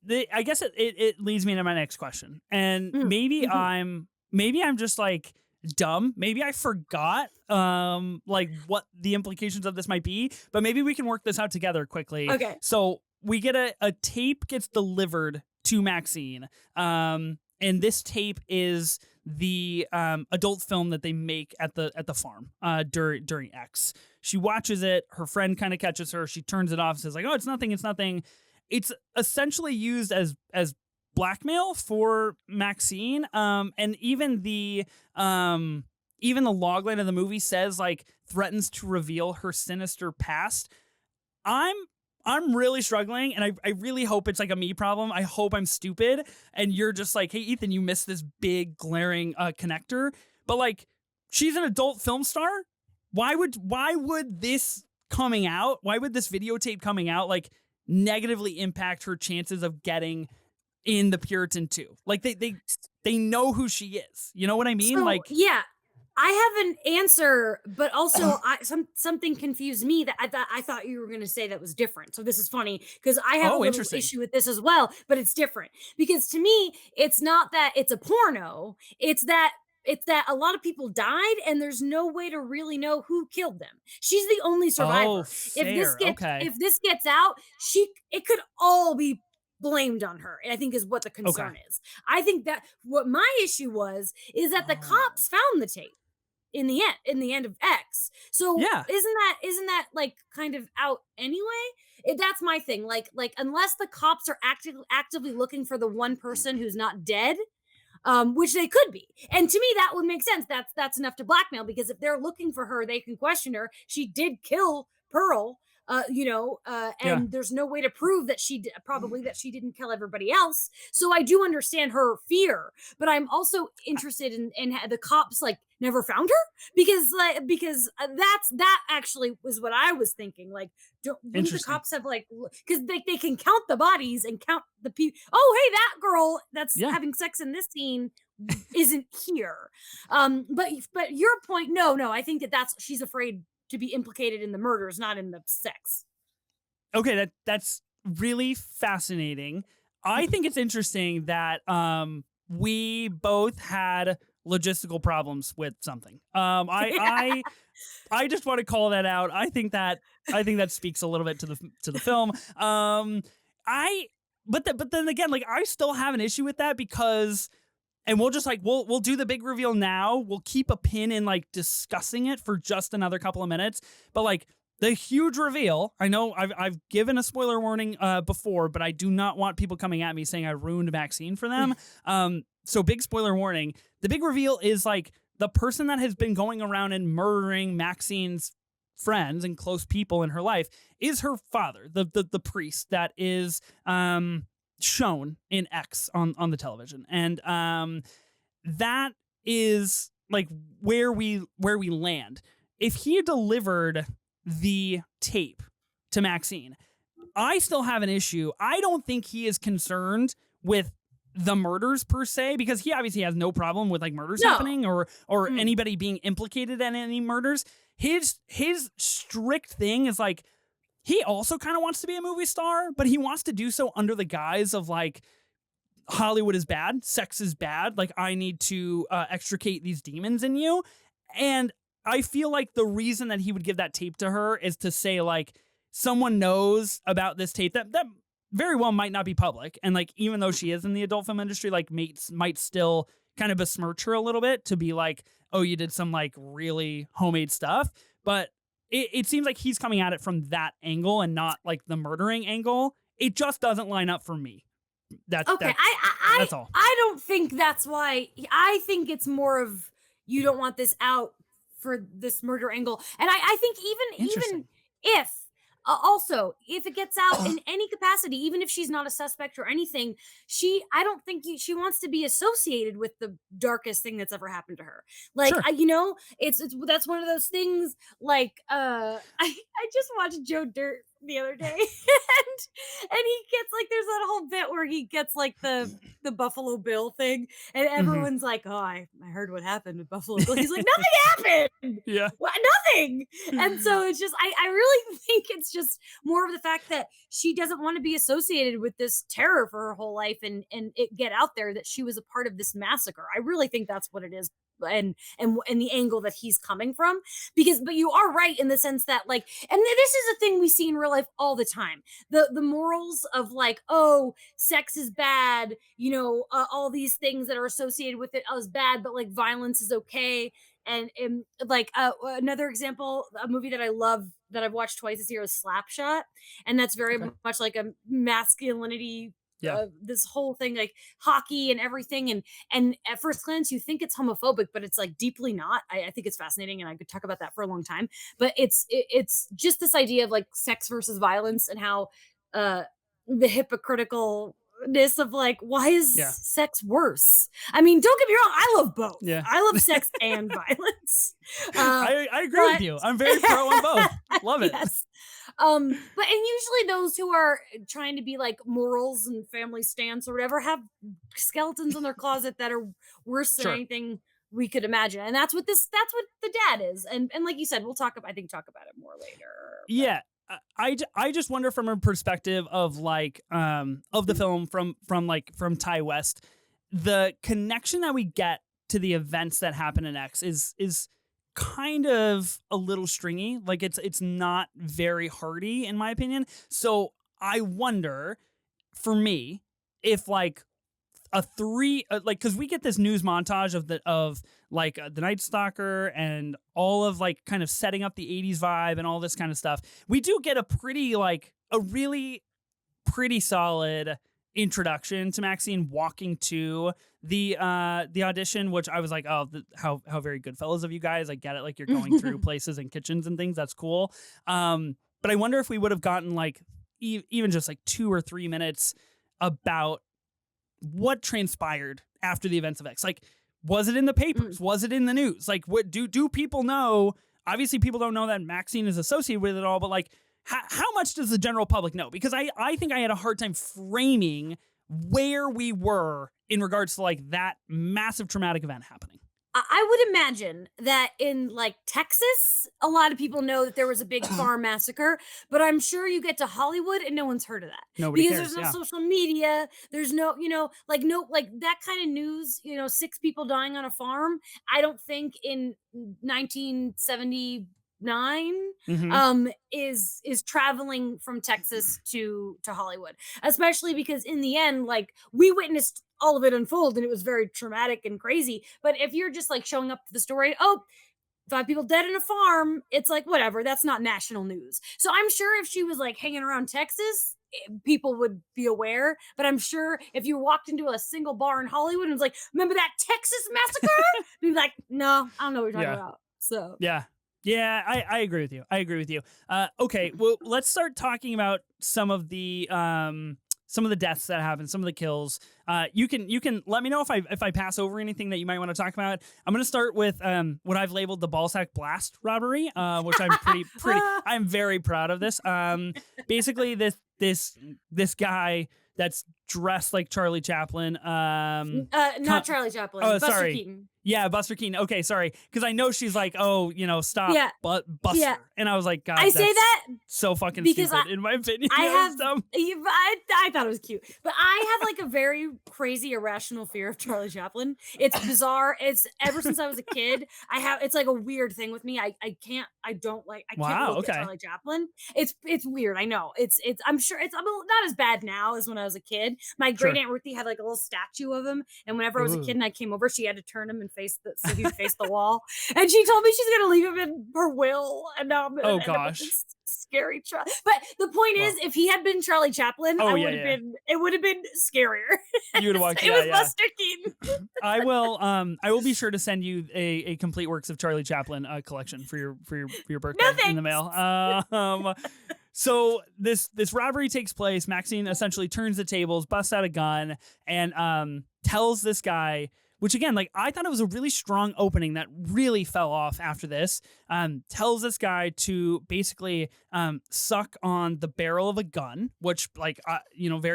I guess it leads me into my next question. And Mm, mhm. maybe I'm just like dumb. Maybe I forgot like what the implications of this might be, but maybe we can work this out together quickly. Okay. So we get a tape gets delivered to Maxine. And this tape is the adult film that they make at the farm during X. She watches it. Her friend kind of catches her. She turns it off. Says like, "Oh, it's nothing. It's nothing." It's essentially used as blackmail for Maxine. And even the logline of the movie says like threatens to reveal her sinister past. I'm I'm really struggling, and I really hope it's like a me problem. I hope I'm stupid, and you're just like, hey, Ethan, you missed this big glaring connector. But like, she's an adult film star. Why would this coming out? Why would this videotape coming out like negatively impact her chances of getting in the Puritan 2? Like they know who she is. You know what I mean? So Like, yeah, I have an answer, but also something confused me that I thought you were going to say that was different. So this is funny because I have a oh, little interesting. issue with this as well, but it's different because to me, it's not that it's a porno. It's that a lot of people died and there's no way to really know who killed them. She's the only Oh, survivor. If this fair. gets Okay. if this gets out, it could all be blamed on her. I think is what the Okay. concern is. I think that what my issue was is that the Oh. cops found the tape in the end of X. So Yeah. isn't that like kind of out anyway? That's my thing. Like unless the cops are actively looking for the one person who's not dead, which they could be. And to me, that would make sense. That's enough to blackmail because if they're looking for her, they can question her. She did kill Pearl, Yeah. and there's no way to prove that probably that she didn't kill everybody else. So I do understand her fear, but I'm also interested in the cops like never found her because that actually was what I was thinking. Like, wouldn't the Interesting. cops have like because they can count the bodies and count the people? Oh, hey, that girl that's Yeah. having sex in this scene isn't here. But your point, no, I think that's she's afraid to be implicated in the murders, not in the sex. Okay, that's really fascinating. I think it's interesting that we both had logistical problems with something. I just want to call that out. I think that speaks a little bit to the film. But then again, like I still have an issue with that because, and we'll just like we'll do the big reveal now. We'll keep a pin in like discussing it for just another couple of minutes. But like the huge reveal, I know I've given a spoiler warning before, but I do not want people coming at me saying I ruined Maxine for them. So big spoiler warning. The big reveal is like the person that has been going around and murdering Maxine's friends and close people in her life is her father, the priest that is shown in X on the television. And that is like where we land. If he delivered the tape to Maxine, I still have an issue. I don't think he is concerned with the murders per se, because he obviously has no problem with like murders happening or anybody being implicated in any murders. His strict thing is like, he also kind of wants to be a movie star, but he wants to do so under the guise of like, Hollywood is bad, sex is bad, like I need to extricate these demons in you. And I feel like the reason that he would give that tape to her is to say like, someone knows about this tape that very well might not be public. And like, even though she is in the adult film industry, like might still kind of besmirch her a little bit to be like, oh, you did some like really homemade stuff. But it seems like he's coming at it from that angle and not like the murdering angle. It just doesn't line up for me. That's all. I don't think that's why. I think it's more of you don't want this out for this murder angle. And I think even if also, if it gets out in any capacity, even if she's not a suspect or anything, I don't think she wants to be associated with the darkest thing that's ever happened to her. Like, sure. It's that's one of those things. Like, I just watched Joe Dirt the other day, and he gets like, there's that whole bit where he gets like the Buffalo Bill thing, and everyone's like, oh, I heard what happened with Buffalo Bill. He's like, nothing happened. Yeah. What? Nothing. And so it's just, I really think it's just more of the fact that she doesn't want to be associated with this terror for her whole life and it get out there that she was a part of this massacre. I really think that's what it is. And the angle that he's coming from, but you are right in the sense that like, and this is a thing we see in real life all the time, the morals of like, oh, sex is bad, all these things that are associated with it is bad, but like violence is okay. And like another example, a movie that I love that I've watched twice this year is Slapshot, and that's very much like a masculinity. This whole thing, like hockey and everything, and at first glance you think it's homophobic, but it's like deeply not. I think it's fascinating, and I could talk about that for a long time. But it's just this idea of like sex versus violence and how the hypocriticalness of like, why is sex worse? I mean, don't get me wrong, I love both. Yeah, I love sex and violence. I agree with you. I'm very pro on both. Love it. Yes. And usually those who are trying to be like morals and family stance or whatever have skeletons in their closet that are worse than anything we could imagine. And that's what the dad is. And like you said, we'll talk about it more later. Yeah. I just wonder from a perspective of like of the film from Ty West, the connection that we get to the events that happen in X is kind of a little stringy. Like it's not very hearty in my opinion. So I wonder for me if like because we get this news montage of the Night Stalker and all of like kind of setting up the 80s vibe and all this kind of stuff. We do get a really pretty solid introduction to Maxine walking to the audition, which I was like, oh, how very Goodfellas of you guys. I get it. Like you're going through places and kitchens and things. That's cool. But I wonder if we would have gotten like even just like 2 or 3 minutes about what transpired after the events of X. Like, was it in the papers? Was it in the news? Like, what do people know? Obviously, people don't know that Maxine is associated with it all, but like, how much does the general public know? Because I think I had a hard time framing where we were in regards to like that massive traumatic event happening. I would imagine that in like Texas, a lot of people know that there was a big farm massacre, but I'm sure you get to Hollywood and no one's heard of that Nobody because cares. there's no Yeah. social media. There's no, like that kind of news, 6 people dying on a farm. I don't think in 1979 Mm-hmm. is traveling from Texas to Hollywood, especially because in the end, like we witnessed all of it unfold and it was very traumatic and crazy. But if you're just like showing up to the story, 5 people dead in a farm, it's like whatever, that's not national news. So I'm sure if she was like hanging around Texas, people would be aware. But I'm sure if you walked into a single bar in Hollywood and was like, remember that Texas massacre? Be like, no, I don't know what you're talking about. So yeah. I agree with you. Okay, well, let's start talking about some of the deaths that happen, some of the kills. You can let me know if I pass over anything that you might want to talk about. I'm going to start with what I've labeled the ballsack blast robbery, which I'm I'm very proud of this. Basically this guy that's dressed like Charlie Chaplin. not Charlie Chaplin. Oh, Buster sorry. Keaton. Yeah, Buster Keaton. Okay, sorry, because I know she's like, stop, Yeah. Buster, Yeah. and I was like, God, I say that so fucking because stupid in my opinion. I thought it was cute, but I have like a very crazy irrational fear of Charlie Chaplin. It's bizarre. It's ever since I was a kid. It's like a weird thing with me. I can't look at Charlie Chaplin. It's weird. I know. I'm sure it's not as bad now as when I was a kid. My great aunt Ruthie had like a little statue of him, and whenever I was a kid and I came over, she had to turn him and so he faced the wall. And she told me she's gonna leave him in her will. And now I'm gonna end up with this scary child. But the point is, if he had been Charlie Chaplin, it would have been scarier. You would have walked. It was Buster Keaton. I will be sure to send you a complete works of Charlie Chaplin collection for your birthday in the mail. So this robbery takes place. Maxine essentially turns the tables, busts out a gun, and tells this guy, which again, like I thought it was a really strong opening that really fell off after this. Tells this guy to basically suck on the barrel of a gun, which very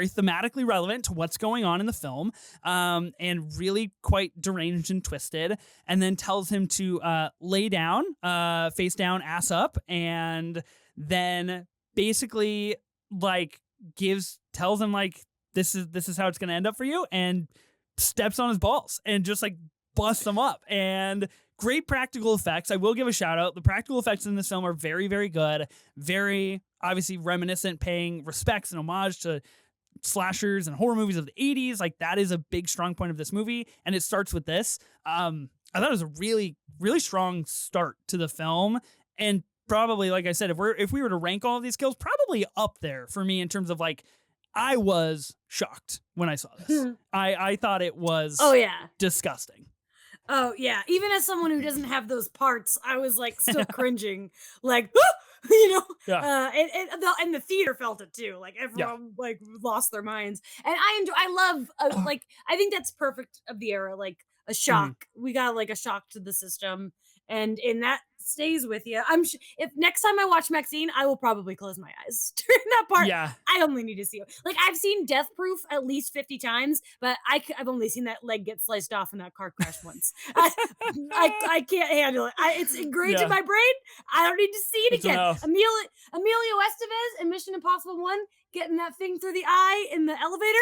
thematically relevant to what's going on in the film, and really quite deranged and twisted. And then tells him to lay down, face down, ass up, and then basically tells him like this is how it's gonna end up for you, and steps on his balls and just like busts them up. And great practical effects. I will give a shout out. The practical effects in this film are very, very good. Very obviously reminiscent, paying respects and homage to slashers and horror movies of the 80s. Like that is a big strong point of this movie. And it starts with this. I thought it was a really, really strong start to the film. And probably, like I said, if we were to rank all of these kills, probably up there for me in terms of like, I was shocked when I saw this. I thought it was disgusting. Oh yeah. Even as someone who doesn't have those parts, I was like still cringing, like, and the theater felt it too. Like everyone like lost their minds. And I love like, I think that's perfect of the era. Like a shock. We got like a shock to the system. And in that stays with you. If next time I watch Maxine, I will probably close my eyes during that part. Yeah, I only need to see it. Like I've seen Death Proof at least 50 times, but I've only seen that leg get sliced off in that car crash once. I can't handle it. It's ingrained in my brain. I don't need to see it again. Emilio Estevez in Mission Impossible 1 getting that thing through the eye in the elevator.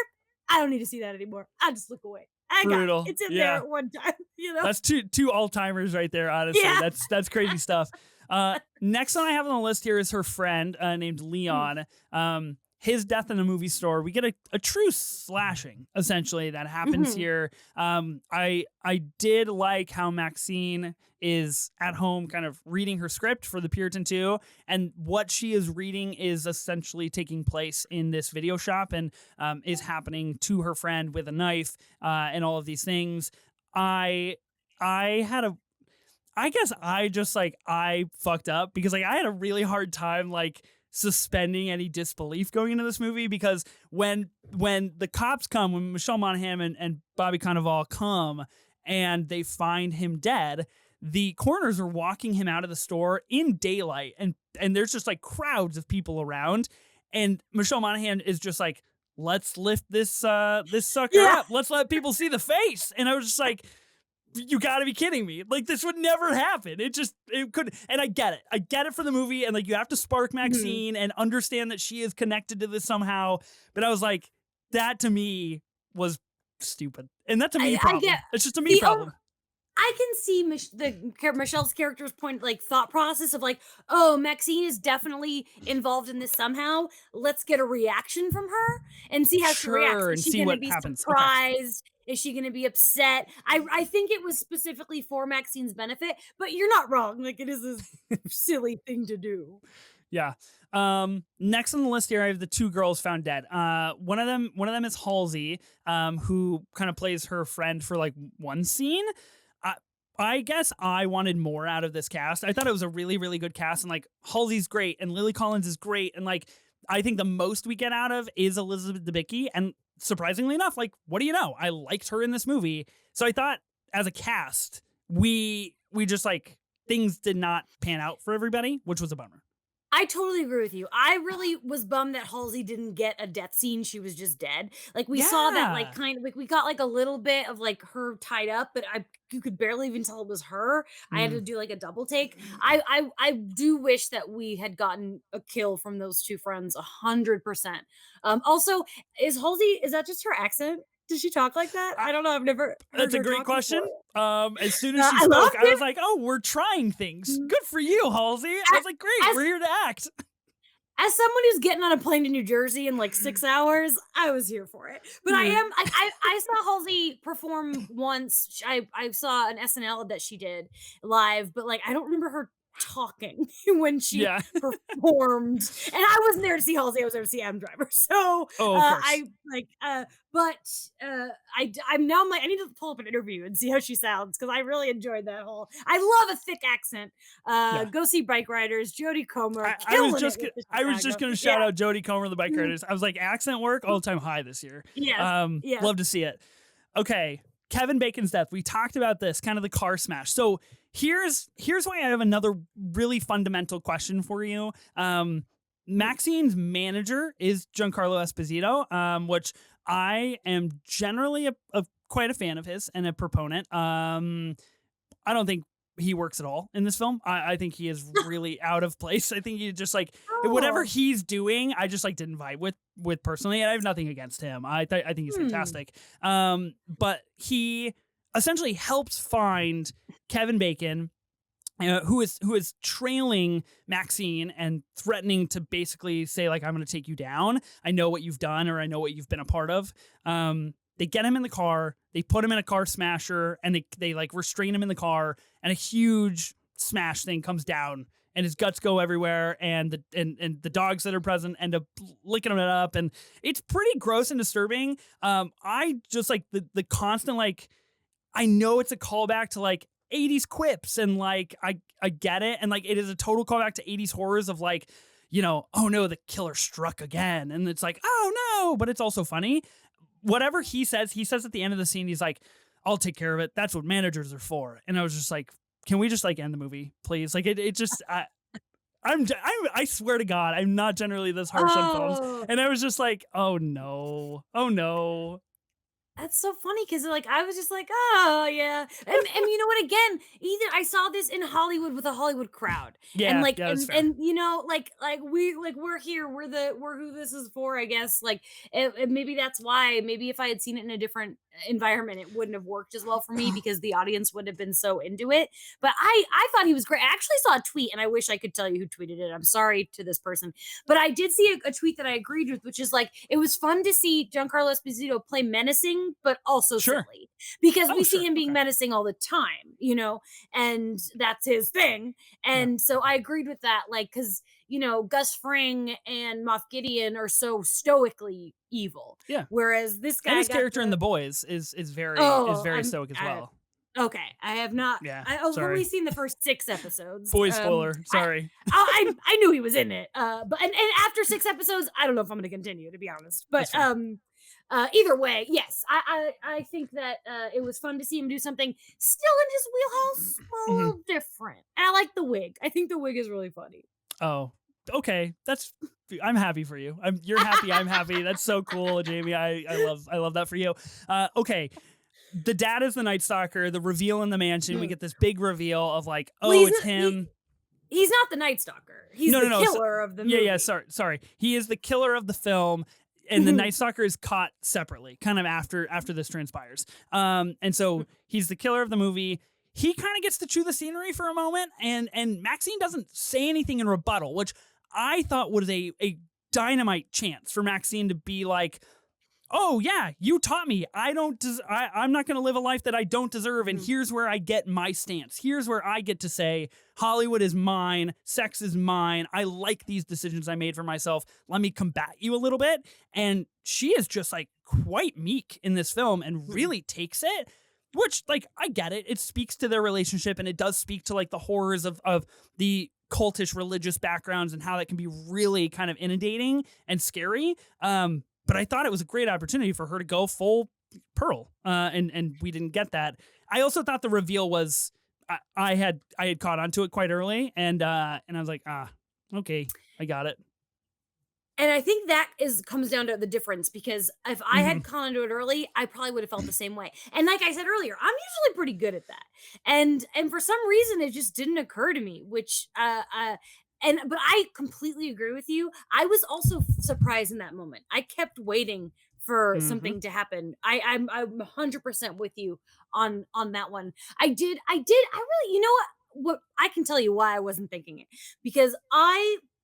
I don't need to see that anymore. I just look away. Brutal. It's in there at one time, That's two all-timers right there, honestly. Yeah. That's crazy stuff. Next one I have on the list here is her friend named Leon. His death in a movie store. We get a true slashing, essentially, that happens here. I did like how Maxine is at home kind of reading her script for The Puritan 2, and what she is reading is essentially taking place in this video shop and is happening to her friend with a knife and all of these things. I guess I fucked up because like I had a really hard time like suspending any disbelief going into this movie, because when the cops come, when Michelle Monaghan and Bobby Cannavale come and they find him dead, the coroners are walking him out of the store in daylight, and there's just like crowds of people around, and Michelle Monaghan is just like let's lift this sucker Yeah. up. Let's let people see the face. And I was just like, you gotta be kidding me. Like, this would never happen. It could, and I get it. I get it for the movie, and like, you have to spark Mhm. Maxine and understand that she is connected to this somehow. But I was like, that to me was stupid. And that's a me I get problem. It's just a me the problem. I can see Michelle's character's point, like thought process of like, oh, Maxine is definitely involved in this somehow. Let's get a reaction from her and see how she reacts. Sure, Is and she see going to what be happens. Okay. surprised? Is she going to be upset? I think it was specifically for Maxine's benefit, but you're not wrong. Like it is a silly thing to do. Yeah. Next on the list here, I have the two girls found dead. One of them is Halsey, who kind of plays her friend for like one scene. I, I guess I wanted more out of this cast. I thought it was a really, really good cast, and like Halsey's great, and Lily Collins is great, and like I think the most we get out of is Elizabeth Debicki, and surprisingly enough, like what do you know? I liked her in this movie, so I thought as a cast, we just like things did not pan out for everybody, which was a bummer. I totally agree with you. I really was bummed that Halsey didn't get a death scene. She was just dead. Like we saw that like Yeah. kind of like we got like a little bit of like her tied up, but I you could barely even tell it was her. I had Mm. to do like a double take. I do wish that we had gotten a kill from those two friends 100%. Also, is that just her accent? Does she talk like that? I don't know. I've never heard That's a her great talk question. before. As soon as she I spoke, loved I was it. like, "Oh, we're trying things. Mm. Good for you, Halsey." I was like, "Great, As we're here to act." As someone who's getting on a plane to New Jersey in like 6 hours, I was here for it. But I saw Halsey perform once. I saw an SNL that she did live, but like I don't remember her talking when she Yeah. performed. And I wasn't there to see Halsey, I was there to see Adam Driver. So Oh, of course. I like but I'm now like I need to pull up an interview and see how she sounds because I really enjoyed that whole I love a thick accent. Yeah. Go see Bike Riders, Jodie Comer I was killing it just with the I was Chicago. just gonna Yeah. shout out Jodie Comer, the bike Mhm. riders. I was like, accent work all time high this year. Yes. Yes. Love to see it. Okay, Kevin Bacon's death. We talked about this, kind of the car smash. So here's why I have another really fundamental question for you. Maxine's manager is Giancarlo Esposito, which I am generally a quite a fan of his and a proponent. I don't think he works at all in this film. I think he is really out of place. I think he just like whatever Oh. he's doing, I just like didn't vibe with personally. And I have nothing against him. I think he's Hmm. fantastic. But he essentially helps find Kevin Bacon, who is trailing Maxine and threatening to basically say like I'm going to take you down. I know what you've done, or I know what you've been a part of. They get him in the car, they put him in a car smasher, and they like restrain him in the car, and a huge smash thing comes down, and his guts go everywhere, and the dogs that are present end up licking him up, and it's pretty gross and disturbing. I just like the constant like I know it's a callback to like 80s quips, and like I get it, and like it is a total callback to 80s horrors of like, oh no, the killer struck again, and it's like, oh no, but it's also funny. Whatever he says at the end of the scene, he's like, I'll take care of it. That's what managers are for. And I was just like, can we just like end the movie, please? Like it just I swear to God, I'm not generally this harsh on films. Oh. And I was just like, oh no. Oh no. That's so funny because like I was just like, oh yeah, and you know what? Again, either I saw this in Hollywood with a Hollywood crowd, and Yeah, like yeah, that's fair. you know like we're here, we're who this is for, I guess. Like maybe that's why. Maybe if I had seen it in a different environment, it wouldn't have worked as well for me because the audience would have been so into it. But I thought he was great. I actually saw a tweet, and I wish I could tell you who tweeted it. I'm sorry to this person, but I did see a tweet that I agreed with, which is like it was fun to see Giancarlo Esposito play menacing but also Sure. silly because Oh, we see sure. him being Okay. menacing all the time, and that's his thing. Yeah. And so I agreed with that, like, because Gus Fring and Moff Gideon are so stoically evil, Yeah. whereas this And guy his got character in the The Boys is oh, very stoic as well. okay. I have not. Yeah. I've only Sorry. seen the first 6 episodes. Boy spoiler. Sorry. I knew he was in it. But and after 6 episodes, I don't know if I'm going to continue, to be honest. But That's fair. either way, yes, I think that it was fun to see him do something still in his wheelhouse, a little different. And I like the wig. I think the wig is really funny. Oh, okay. That's I'm happy for you. You're happy. I'm happy. That's so cool, Jamie. I love that for you. Okay. The dad is the Night Stalker. The reveal in the mansion. We get this big reveal of like, it's him. He's not the Night Stalker. He's the killer of the movie. Yeah. Sorry. He is the killer of the film. And the Night Stalker is caught separately, kind of after this transpires. And so he's the killer of the movie. He kind of gets to chew the scenery for a moment, and Maxine doesn't say anything in rebuttal, which I thought was a dynamite chance for Maxine to be like, oh yeah, you taught me. I'm not going to live a life that I don't deserve, and here's where I get my stance. Here's where I get to say, Hollywood is mine, sex is mine. I like these decisions I made for myself. Let me combat you a little bit. And she is just like quite meek in this film and really takes it. Which, like, I get it. It speaks to their relationship, and it does speak to, like, the horrors of the cultish religious backgrounds and how that can be really kind of inundating and scary. But I thought it was a great opportunity for her to go full Pearl, and we didn't get that. I also thought the reveal was I had caught onto it quite early, and I was like, okay, I got it. And I think that comes down to the difference, because if I had caught onto it early, I probably would have felt the same way. And like I said earlier, I'm usually pretty good at that. And for some reason, it just didn't occur to me, which but I completely agree with you. I was also surprised in that moment. I kept waiting for something to happen. I'm 100% with you on that one. I really, you know what I can tell you why I wasn't thinking it, because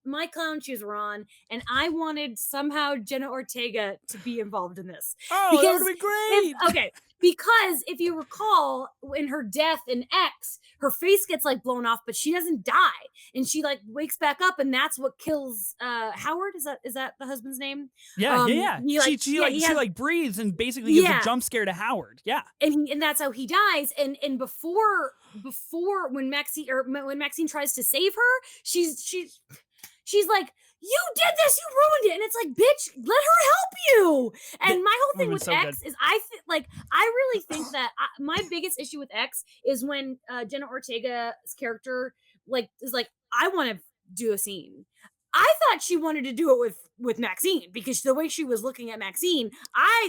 my clown shoes were on, and I wanted somehow Jenna Ortega to be involved in this. Oh, that would have been great. Because if you recall, in her death in X, her face gets like blown off, but she doesn't die, and she like wakes back up, and that's what kills Howard. Is that the husband's name? Yeah. She breathes and basically gives a jump scare to Howard. Yeah, and that's how he dies. And before when Maxine tries to save her, she's like, you did this, you ruined it. And it's like, bitch, let her help you. And my whole thing with X is I really think that my biggest issue with X is when Jenna Ortega's character is like, I want to do a scene. I thought she wanted to do it with Maxine, because the way she was looking at Maxine,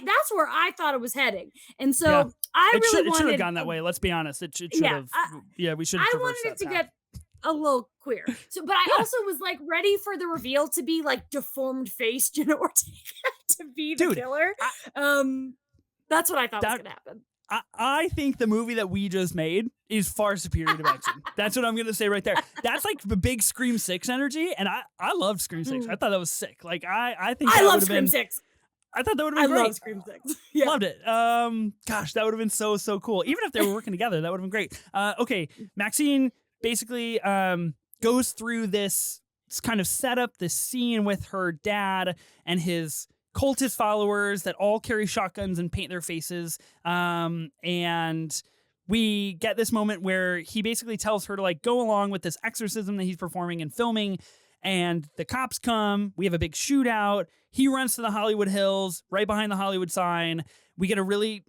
that's where I thought it was heading. And so it should have gone that way. Let's be honest. It should have. We should have. I wanted it to get a little queer. So, but I also was like ready for the reveal to be like deformed face Jenna Ortega to be the killer. That's what I thought was going to happen. I think the movie that we just made is far superior to Maxine. That's what I'm going to say right there. That's like the big Scream 6 energy, and I loved Scream 6. I thought that was sick. Like I think I love Scream 6. I thought that would have been great. I love Scream 6. Yeah. Loved it. Gosh, that would have been so cool. Even if they were working together, that would have been great. Okay, Maxine basically goes through this kind of setup, this scene with her dad and his cultist followers that all carry shotguns and paint their faces. And we get this moment where he basically tells her to like go along with this exorcism that he's performing and filming. And the cops come. We have a big shootout. He runs to the Hollywood Hills, right behind the Hollywood sign. We get a really,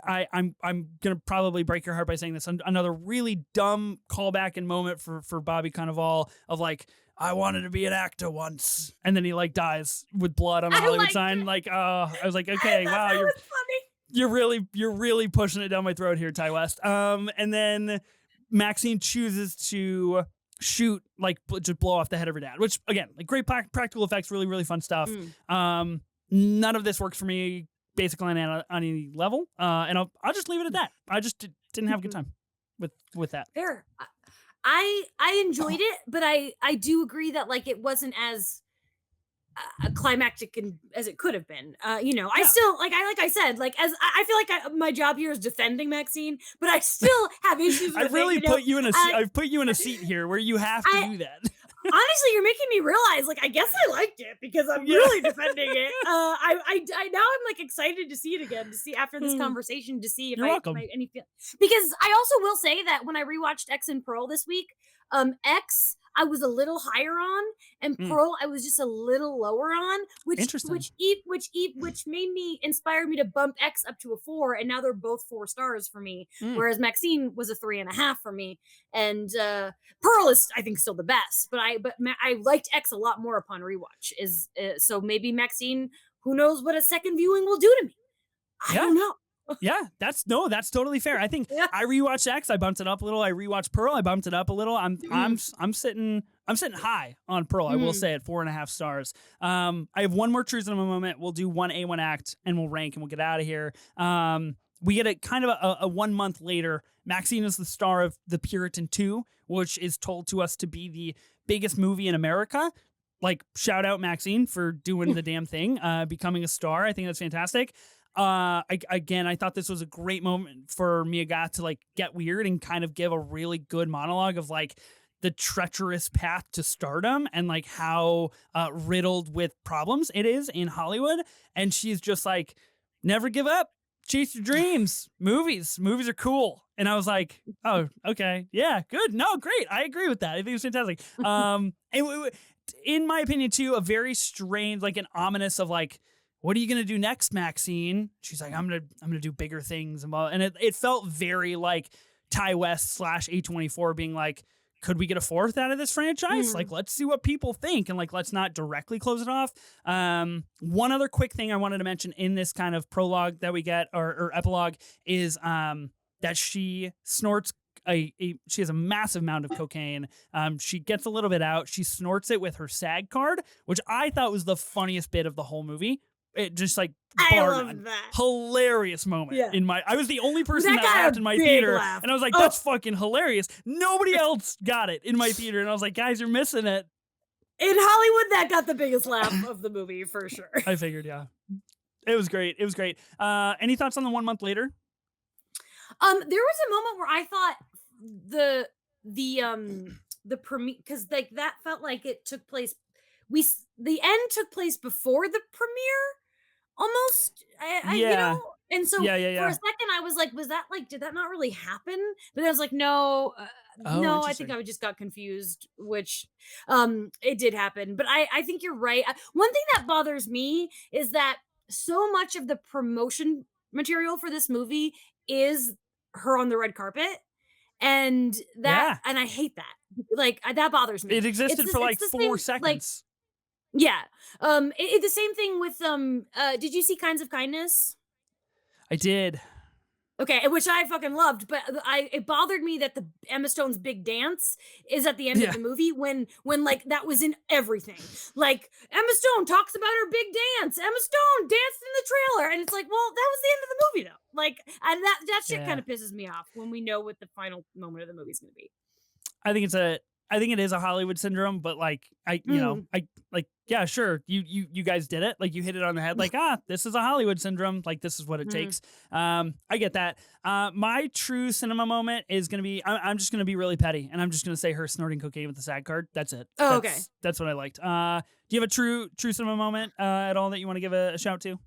I'm gonna probably break your heart by saying this, another really dumb callback and moment for Bobby Cannavale of like, I wanted to be an actor once, and then he like dies with blood on the Hollywood sign. Like, I was like, okay, wow, you're really pushing it down my throat here, Ty West. And then Maxine chooses to shoot, like, just blow off the head of her dad, which again, like great practical effects, really fun stuff. None of this works for me basically on any level, and I'll just leave it at that. I just didn't have a good time with that. Fair. I enjoyed it, but I do agree that like it wasn't as climactic as it could have been. I still like I said, like as I feel like my job here is defending Maxine, but I still have issues with I've put you in a seat here where you have to do that. Honestly, you're making me realize, like, I guess I liked it because I'm really defending it. I now I'm like excited to see it again, to see after this conversation, to see if any feel, because I also will say that when I rewatched X and Pearl this week, X, I was a little higher on, and Mm, Pearl I was just a little lower on, interesting. which made me inspired me to bump X up to a 4, and now they're both 4 stars for me. Mm, Whereas Maxine was a 3.5 for me, and Pearl is I think still the best, but I liked X a lot more upon rewatch. Is so maybe Maxine. Who knows what a second viewing will do to me? I yeah. don't know. Yeah, that's totally fair. I think Yeah. I rewatched X, I bumped it up a little. I rewatched Pearl, I bumped it up a little. I'm sitting high on Pearl. I will say at 4.5 stars. I have one more truth in a moment. We'll do one A1 act and we'll rank and we'll get out of here. We get a kind of a 1 month later. Maxine is the star of The Puritan 2, which is told to us to be the biggest movie in America. Like, shout out Maxine for doing the damn thing, becoming a star. I think that's fantastic. I thought this was a great moment for Mia Goth to like get weird and kind of give a really good monologue of like the treacherous path to stardom and like how riddled with problems it is in Hollywood. And she's just like, never give up, chase your dreams. Movies are cool. And I was like, oh, okay, yeah, good, no, great, I agree with that. I think it's fantastic. In my opinion too, a very strange, like an ominous of like, what are you gonna do next, Maxine? She's like, I'm gonna do bigger things, and it felt very like Ty West / A24 being like, could we get a fourth out of this franchise? Like, let's see what people think, and like, let's not directly close it off. One other quick thing I wanted to mention in this kind of prologue that we get or epilogue is that she snorts. She has a massive amount of cocaine. She gets a little bit out. She snorts it with her SAG card, which I thought was the funniest bit of the whole movie. It just like I love that. Hilarious moment I was the only person that got laughed a in my big theater, laugh. and I was like, that's fucking hilarious. Nobody else got it in my theater, and I was like, guys, you're missing it. In Hollywood, that got the biggest laugh of the movie for sure. I figured, yeah. It was great. Any thoughts on the 1 month later? There was a moment where I thought the premiere, because like that felt like it took place. The end took place before the premiere, almost. You know, and so for a second I was like, was that like, did that not really happen? But I was like, no, no, I think I just got confused, which it did happen. But I think you're right. One thing that bothers me is that so much of the promotion material for this movie is her on the red carpet, and and I hate that. Like that bothers me. It existed for like 4 seconds. Yeah. The same thing with did you see Kinds of Kindness? I did. Okay, which I fucking loved, but it bothered me that the Emma Stone's big dance is at the end of the movie when like that was in everything. Like Emma Stone talks about her big dance. Emma Stone danced in the trailer, and it's like, well, that was the end of the movie though. Like, and that shit kind of pisses me off when we know what the final moment of the movie is going to be. I think it is a Hollywood syndrome, but like yeah, sure. You guys did it. Like you hit it on the head. Like, this is a Hollywood syndrome. Like this is what it takes. I get that. My true cinema moment is going to be, I'm just going to be really petty, and I'm just going to say her snorting cocaine with the SAG card. That's it. Oh, okay. That's what I liked. Do you have a true cinema moment at all that you want to give a shout to?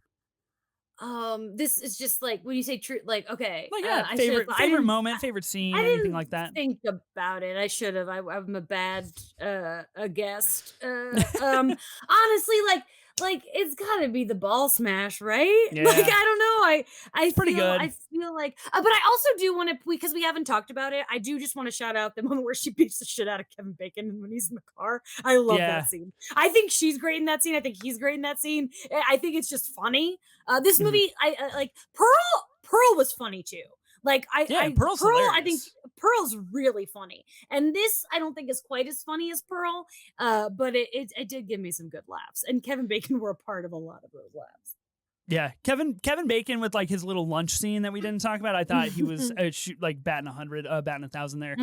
This is just like when you say true, like, okay, like favorite moment, favorite scene, anything like that. Think about it. I should have. I'm a bad a guest. Honestly, like it's got to be the ball smash, right? Yeah. Like I don't know. I pretty good. I feel like, but I also do want to, because we haven't talked about it. I do just want to shout out the moment where she beats the shit out of Kevin Bacon when he's in the car. I love that scene. I think she's great in that scene. I think he's great in that scene. I think it's just funny. This movie, I like Pearl was funny too. Like Pearl, I think Pearl's really funny, and this I don't think is quite as funny as Pearl, but it did give me some good laughs, and Kevin Bacon were a part of a lot of those laughs. Yeah, Kevin Bacon with like his little lunch scene that we didn't talk about. I thought he was like batting 100, batting 1,000 there.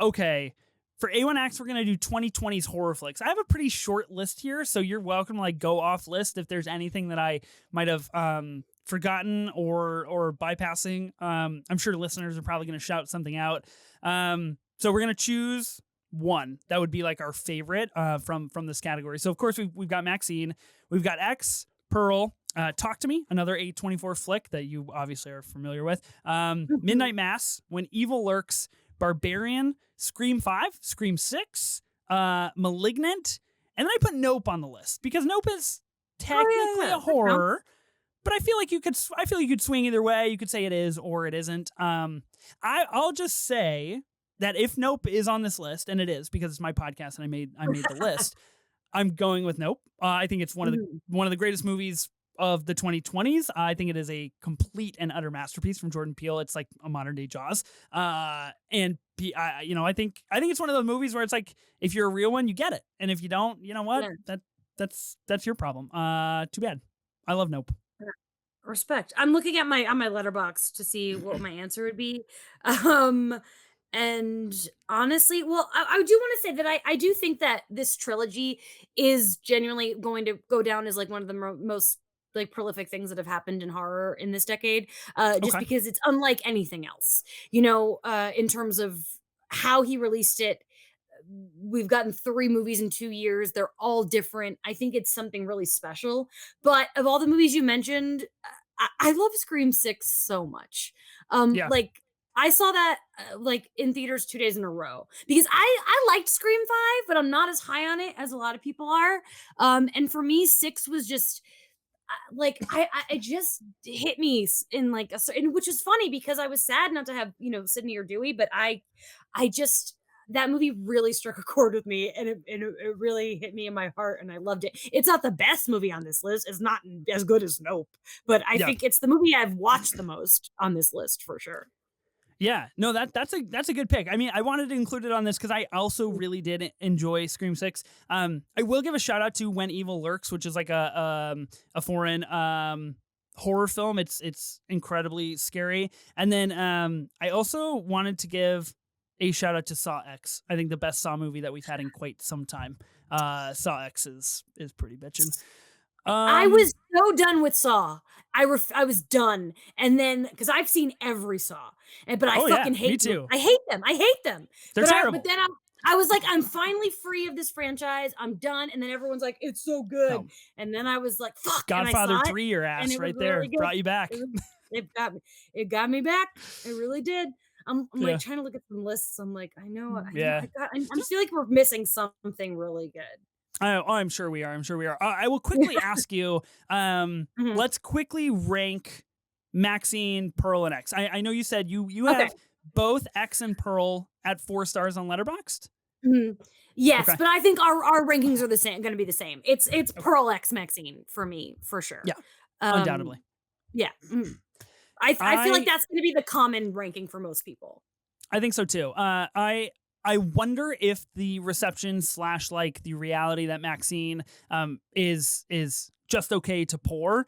Okay. For A1 Acts, we're going to do 2020's horror flicks. I have a pretty short list here, so you're welcome to like go off list if there's anything that I might have forgotten or bypassing. I'm sure listeners are probably going to shout something out. So we're going to choose one that would be like our favorite from this category. So of course we've got Maxine, we've got X, Pearl, Talk to Me, another A24 flick that you obviously are familiar with. Midnight Mass, When Evil Lurks, Barbarian, Scream 5, Scream 6, Malignant, and then I put Nope on the list because Nope is technically a horror, but I feel like you could swing either way. You could say it is or it isn't. I'll just say that if Nope is on this list, and it is because it's my podcast and I made the list, I'm going with Nope. I think it's one of the greatest movies of the 2020s. I think it is a complete and utter masterpiece from Jordan Peele. It's like a modern day Jaws. I think it's one of those movies where it's like, if you're a real one, you get it. And if you don't, you know what? Yeah. That's your problem. Too bad. I love Nope. Respect. I'm looking at my Letterboxd to see what my answer would be. And honestly, well, I do want to say that I do think that this trilogy is genuinely going to go down as like one of the most like prolific things that have happened in horror in this decade, just because it's unlike anything else, in terms of how he released it. We've gotten 3 movies in 2 years. They're all different. I think it's something really special. But of all the movies you mentioned, I love Scream 6 so much. Like I saw that like in theaters 2 days in a row because I liked Scream 5, but I'm not as high on it as a lot of people are. And for me, 6 was just like I just hit me in like a certain, which is funny because I was sad not to have Sydney or Dewey, but I just that movie really struck a chord with me, and it really hit me in my heart, and I loved it. It's not the best movie on this list. It's not as good as Nope, but I think it's the movie I've watched the most on this list for sure. Yeah, no, that's a good pick. I mean, I wanted to include it on this because I also really did enjoy Scream 6. I will give a shout out to When Evil Lurks, which is like a foreign horror film. It's incredibly scary. And then I also wanted to give a shout out to Saw X. I think the best Saw movie that we've had in quite some time. Saw X is pretty bitchin'. I was so done with Saw. I was done, and then because I've seen every Saw, but I fucking hate them. I hate them. They're terrible. But then I was like, I'm finally free of this franchise. I'm done. And then everyone's like, it's so good. No. And then I was like, fuck. Godfather 3, your ass right there, really brought you back. It got me back. It really did. I'm like trying to look at some lists. I'm like, I feel like we're missing something really good. I'm sure we are. I will quickly ask you, let's quickly rank Maxine, Pearl, and X. I know you said you have both X and Pearl at 4 stars on Letterboxd. Yes, but I think our rankings are going to be the same. It's Pearl X Maxine for me, for sure. Yeah, undoubtedly. Yeah. I feel like that's going to be the common ranking for most people. I think so too. I wonder if the reception / like the reality that Maxine is just okay to poor,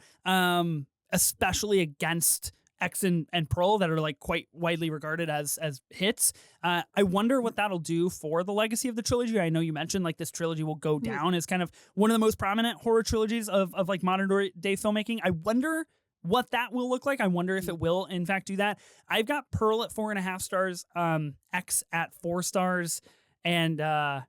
especially against X and Pearl that are like quite widely regarded as hits. I wonder what that'll do for the legacy of the trilogy. I know you mentioned like this trilogy will go down as kind of one of the most prominent horror trilogies of like modern day filmmaking. I wonder what that will look like. I wonder if it will in fact do that. I've got Pearl at 4.5 stars, X at 4 stars, and I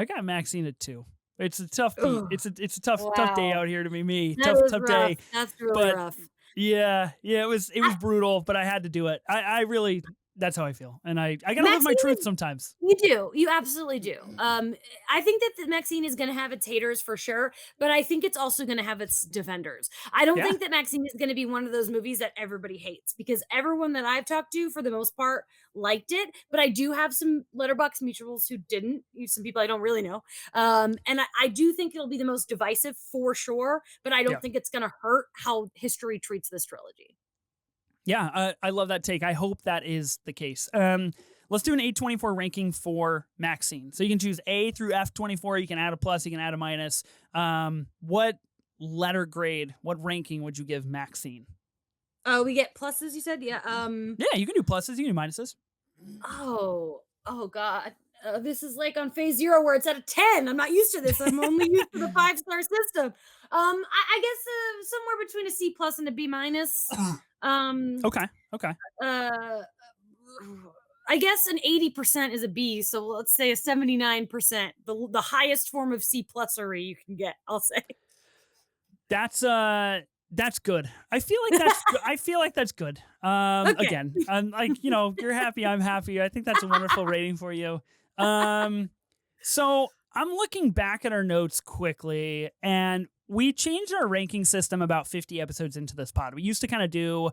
got Maxine at 2. It's a tough beat. It's a tough day out here to be me. Tough day. That's really rough. Yeah, it was brutal, but I had to do it. I really, that's how I feel, and I gotta live my truth sometimes. You absolutely do. I think that the Maxine is going to have its haters for sure, but I think it's also going to have its defenders. I don't think that Maxine is going to be one of those movies that everybody hates, because everyone that I've talked to, for the most part, liked it. But I do have some Letterboxd mutuals who didn't. Some people I don't really know, and I do think it'll be the most divisive for sure. But I don't think it's going to hurt how history treats this trilogy. Yeah, I love that take. I hope that is the case. Let's do an A24 ranking for Maxine. So you can choose A through F24. You can add a plus. You can add a minus. What letter grade, what ranking would you give Maxine? Oh, we get pluses, you said? Yeah. Yeah, you can do pluses. You can do minuses. Oh God. This is like on phase 0 where it's at a 10. I'm not used to this. I'm only used to the 5-star system. I guess somewhere between a C+ and a B-. Okay. I guess an 80% is a B, so let's say a 79%, the highest form of C+ery you can get, I'll say. That's That's good. I feel like that's good. Okay. Again, like, you're happy, I'm happy. I think that's a wonderful rating for you. So I'm looking back at our notes quickly, and we changed our ranking system about 50 episodes into this pod. We used to kind of do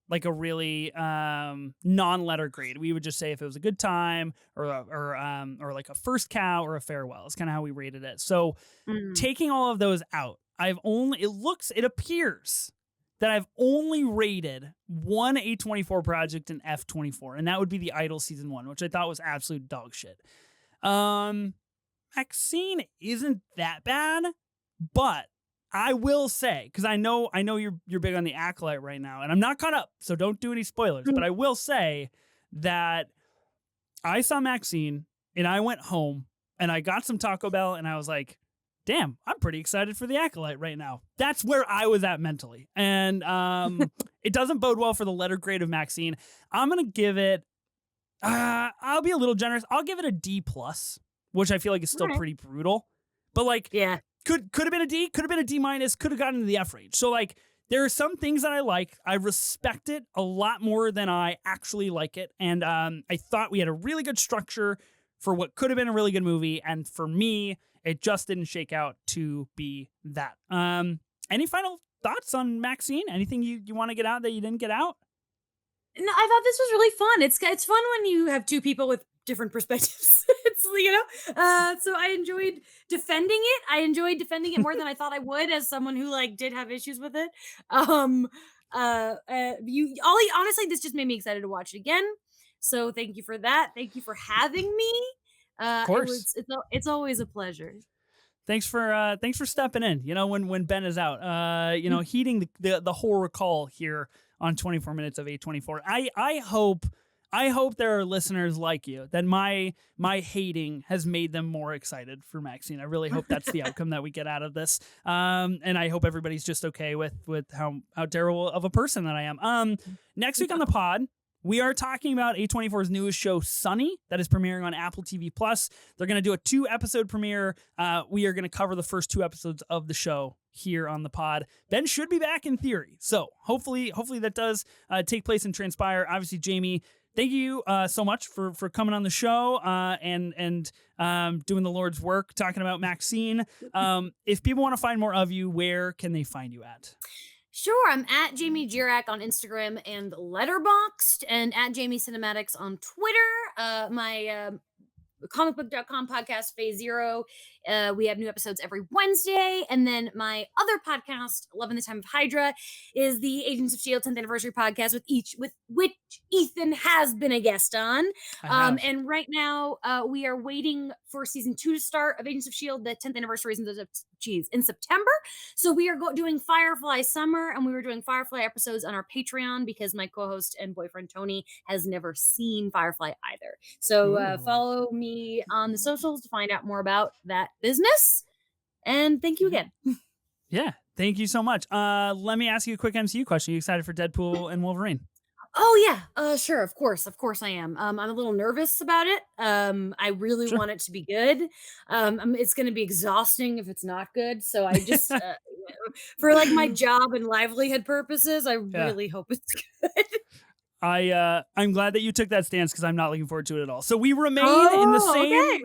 like a really non-letter grade. We would just say if it was a good time or like a first cow or a farewell. It's kind of how we rated it. So taking all of those out, it appears that I've only rated one A24 project in F24, and that would be the Idol season 1, which I thought was absolute dog shit. Maxine isn't that bad, but I will say, because I know you're big on the Acolyte right now, and I'm not caught up, so don't do any spoilers, but I will say that I saw Maxine and I went home and I got some Taco Bell and I was like, damn, I'm pretty excited for the Acolyte right now. That's where I was at mentally. And it doesn't bode well for the letter grade of Maxine. I'm going to give it, I'll be a little generous. I'll give it a D+, which I feel like is still pretty brutal. But like, yeah, could have been a D, could have been a D-, could have gotten into the F range. So like, there are some things that I like. I respect it a lot more than I actually like it. And I thought we had a really good structure for what could have been a really good movie. And for me, it just didn't shake out to be that. Any final thoughts on Maxine? Anything you want to get out that you didn't get out? No, I thought this was really fun. It's fun when you have two people with different perspectives. So I enjoyed defending it. I enjoyed defending it more than I thought I would, as someone who like did have issues with it. Honestly, this just made me excited to watch it again. So thank you for that. Thank you for having me. Of course, it's always a pleasure. Thanks for stepping in. When Ben is out, heeding the horror call here on 24 Minutes of A24. I hope there are listeners like you that my hating has made them more excited for Maxine. I really hope that's the outcome that we get out of this. And I hope everybody's just okay with how terrible of a person that I am. Next week on the pod, we are talking about A24's newest show, Sunny, that is premiering on Apple TV+. They're going to do a 2-episode premiere. We are going to cover the first 2 episodes of the show here on the pod. Ben should be back in theory. So hopefully that does take place and transpire. Obviously, Jamie, thank you so much for coming on the show and doing the Lord's work, talking about Maxine. If people want to find more of you, where can they find you at? Sure, I'm at Jamie Jirak on Instagram and Letterboxd, and at Jamie Cinematics on Twitter. My comicbook.com podcast, Phase Zero. We have new episodes every Wednesday. And then my other podcast, Love in the Time of Hydra, is the Agents of S.H.I.E.L.D. 10th anniversary podcast with which Ethan has been a guest on. And right now we are waiting for season 2 to start of Agents of S.H.I.E.L.D. The 10th anniversary is in September. So we are doing Firefly Summer, and we were doing Firefly episodes on our Patreon because my co-host and boyfriend Tony has never seen Firefly either. So follow me on the socials to find out more about that business. And thank you again. Yeah, thank you so much. Let me ask you a quick MCU question. Are you excited for Deadpool and Wolverine? Oh yeah, sure, of course I am. I'm a little nervous about it. I really want it to be good. It's going to be exhausting if it's not good. So I just, for like my job and livelihood purposes, I really hope it's good. I'm glad that you took that stance because I'm not looking forward to it at all. So we remain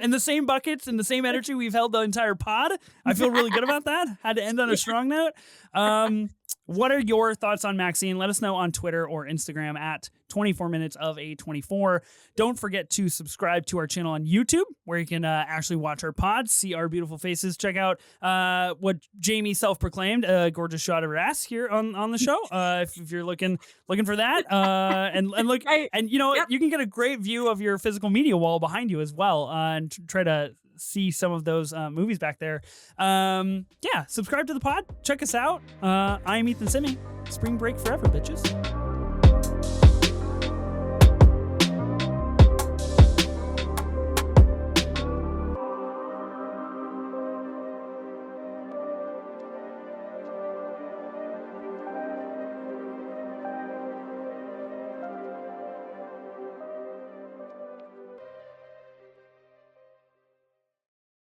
in the same buckets and the same energy we've held the entire pod. I feel really good about that. Had to end on a strong note. What are your thoughts on Maxine? Let us know on Twitter or Instagram at 24 Minutes of A24. Don't forget to subscribe to our channel on YouTube, where you can actually watch our pods, see our beautiful faces, check out what Jamie self-proclaimed a gorgeous shot of her ass here on the show. If you're looking for that, and look, and you can get a great view of your physical media wall behind you as well, and try to see some of those movies back there. Subscribe to the pod, check us out. I'm Ethan Simi. Spring break forever, bitches.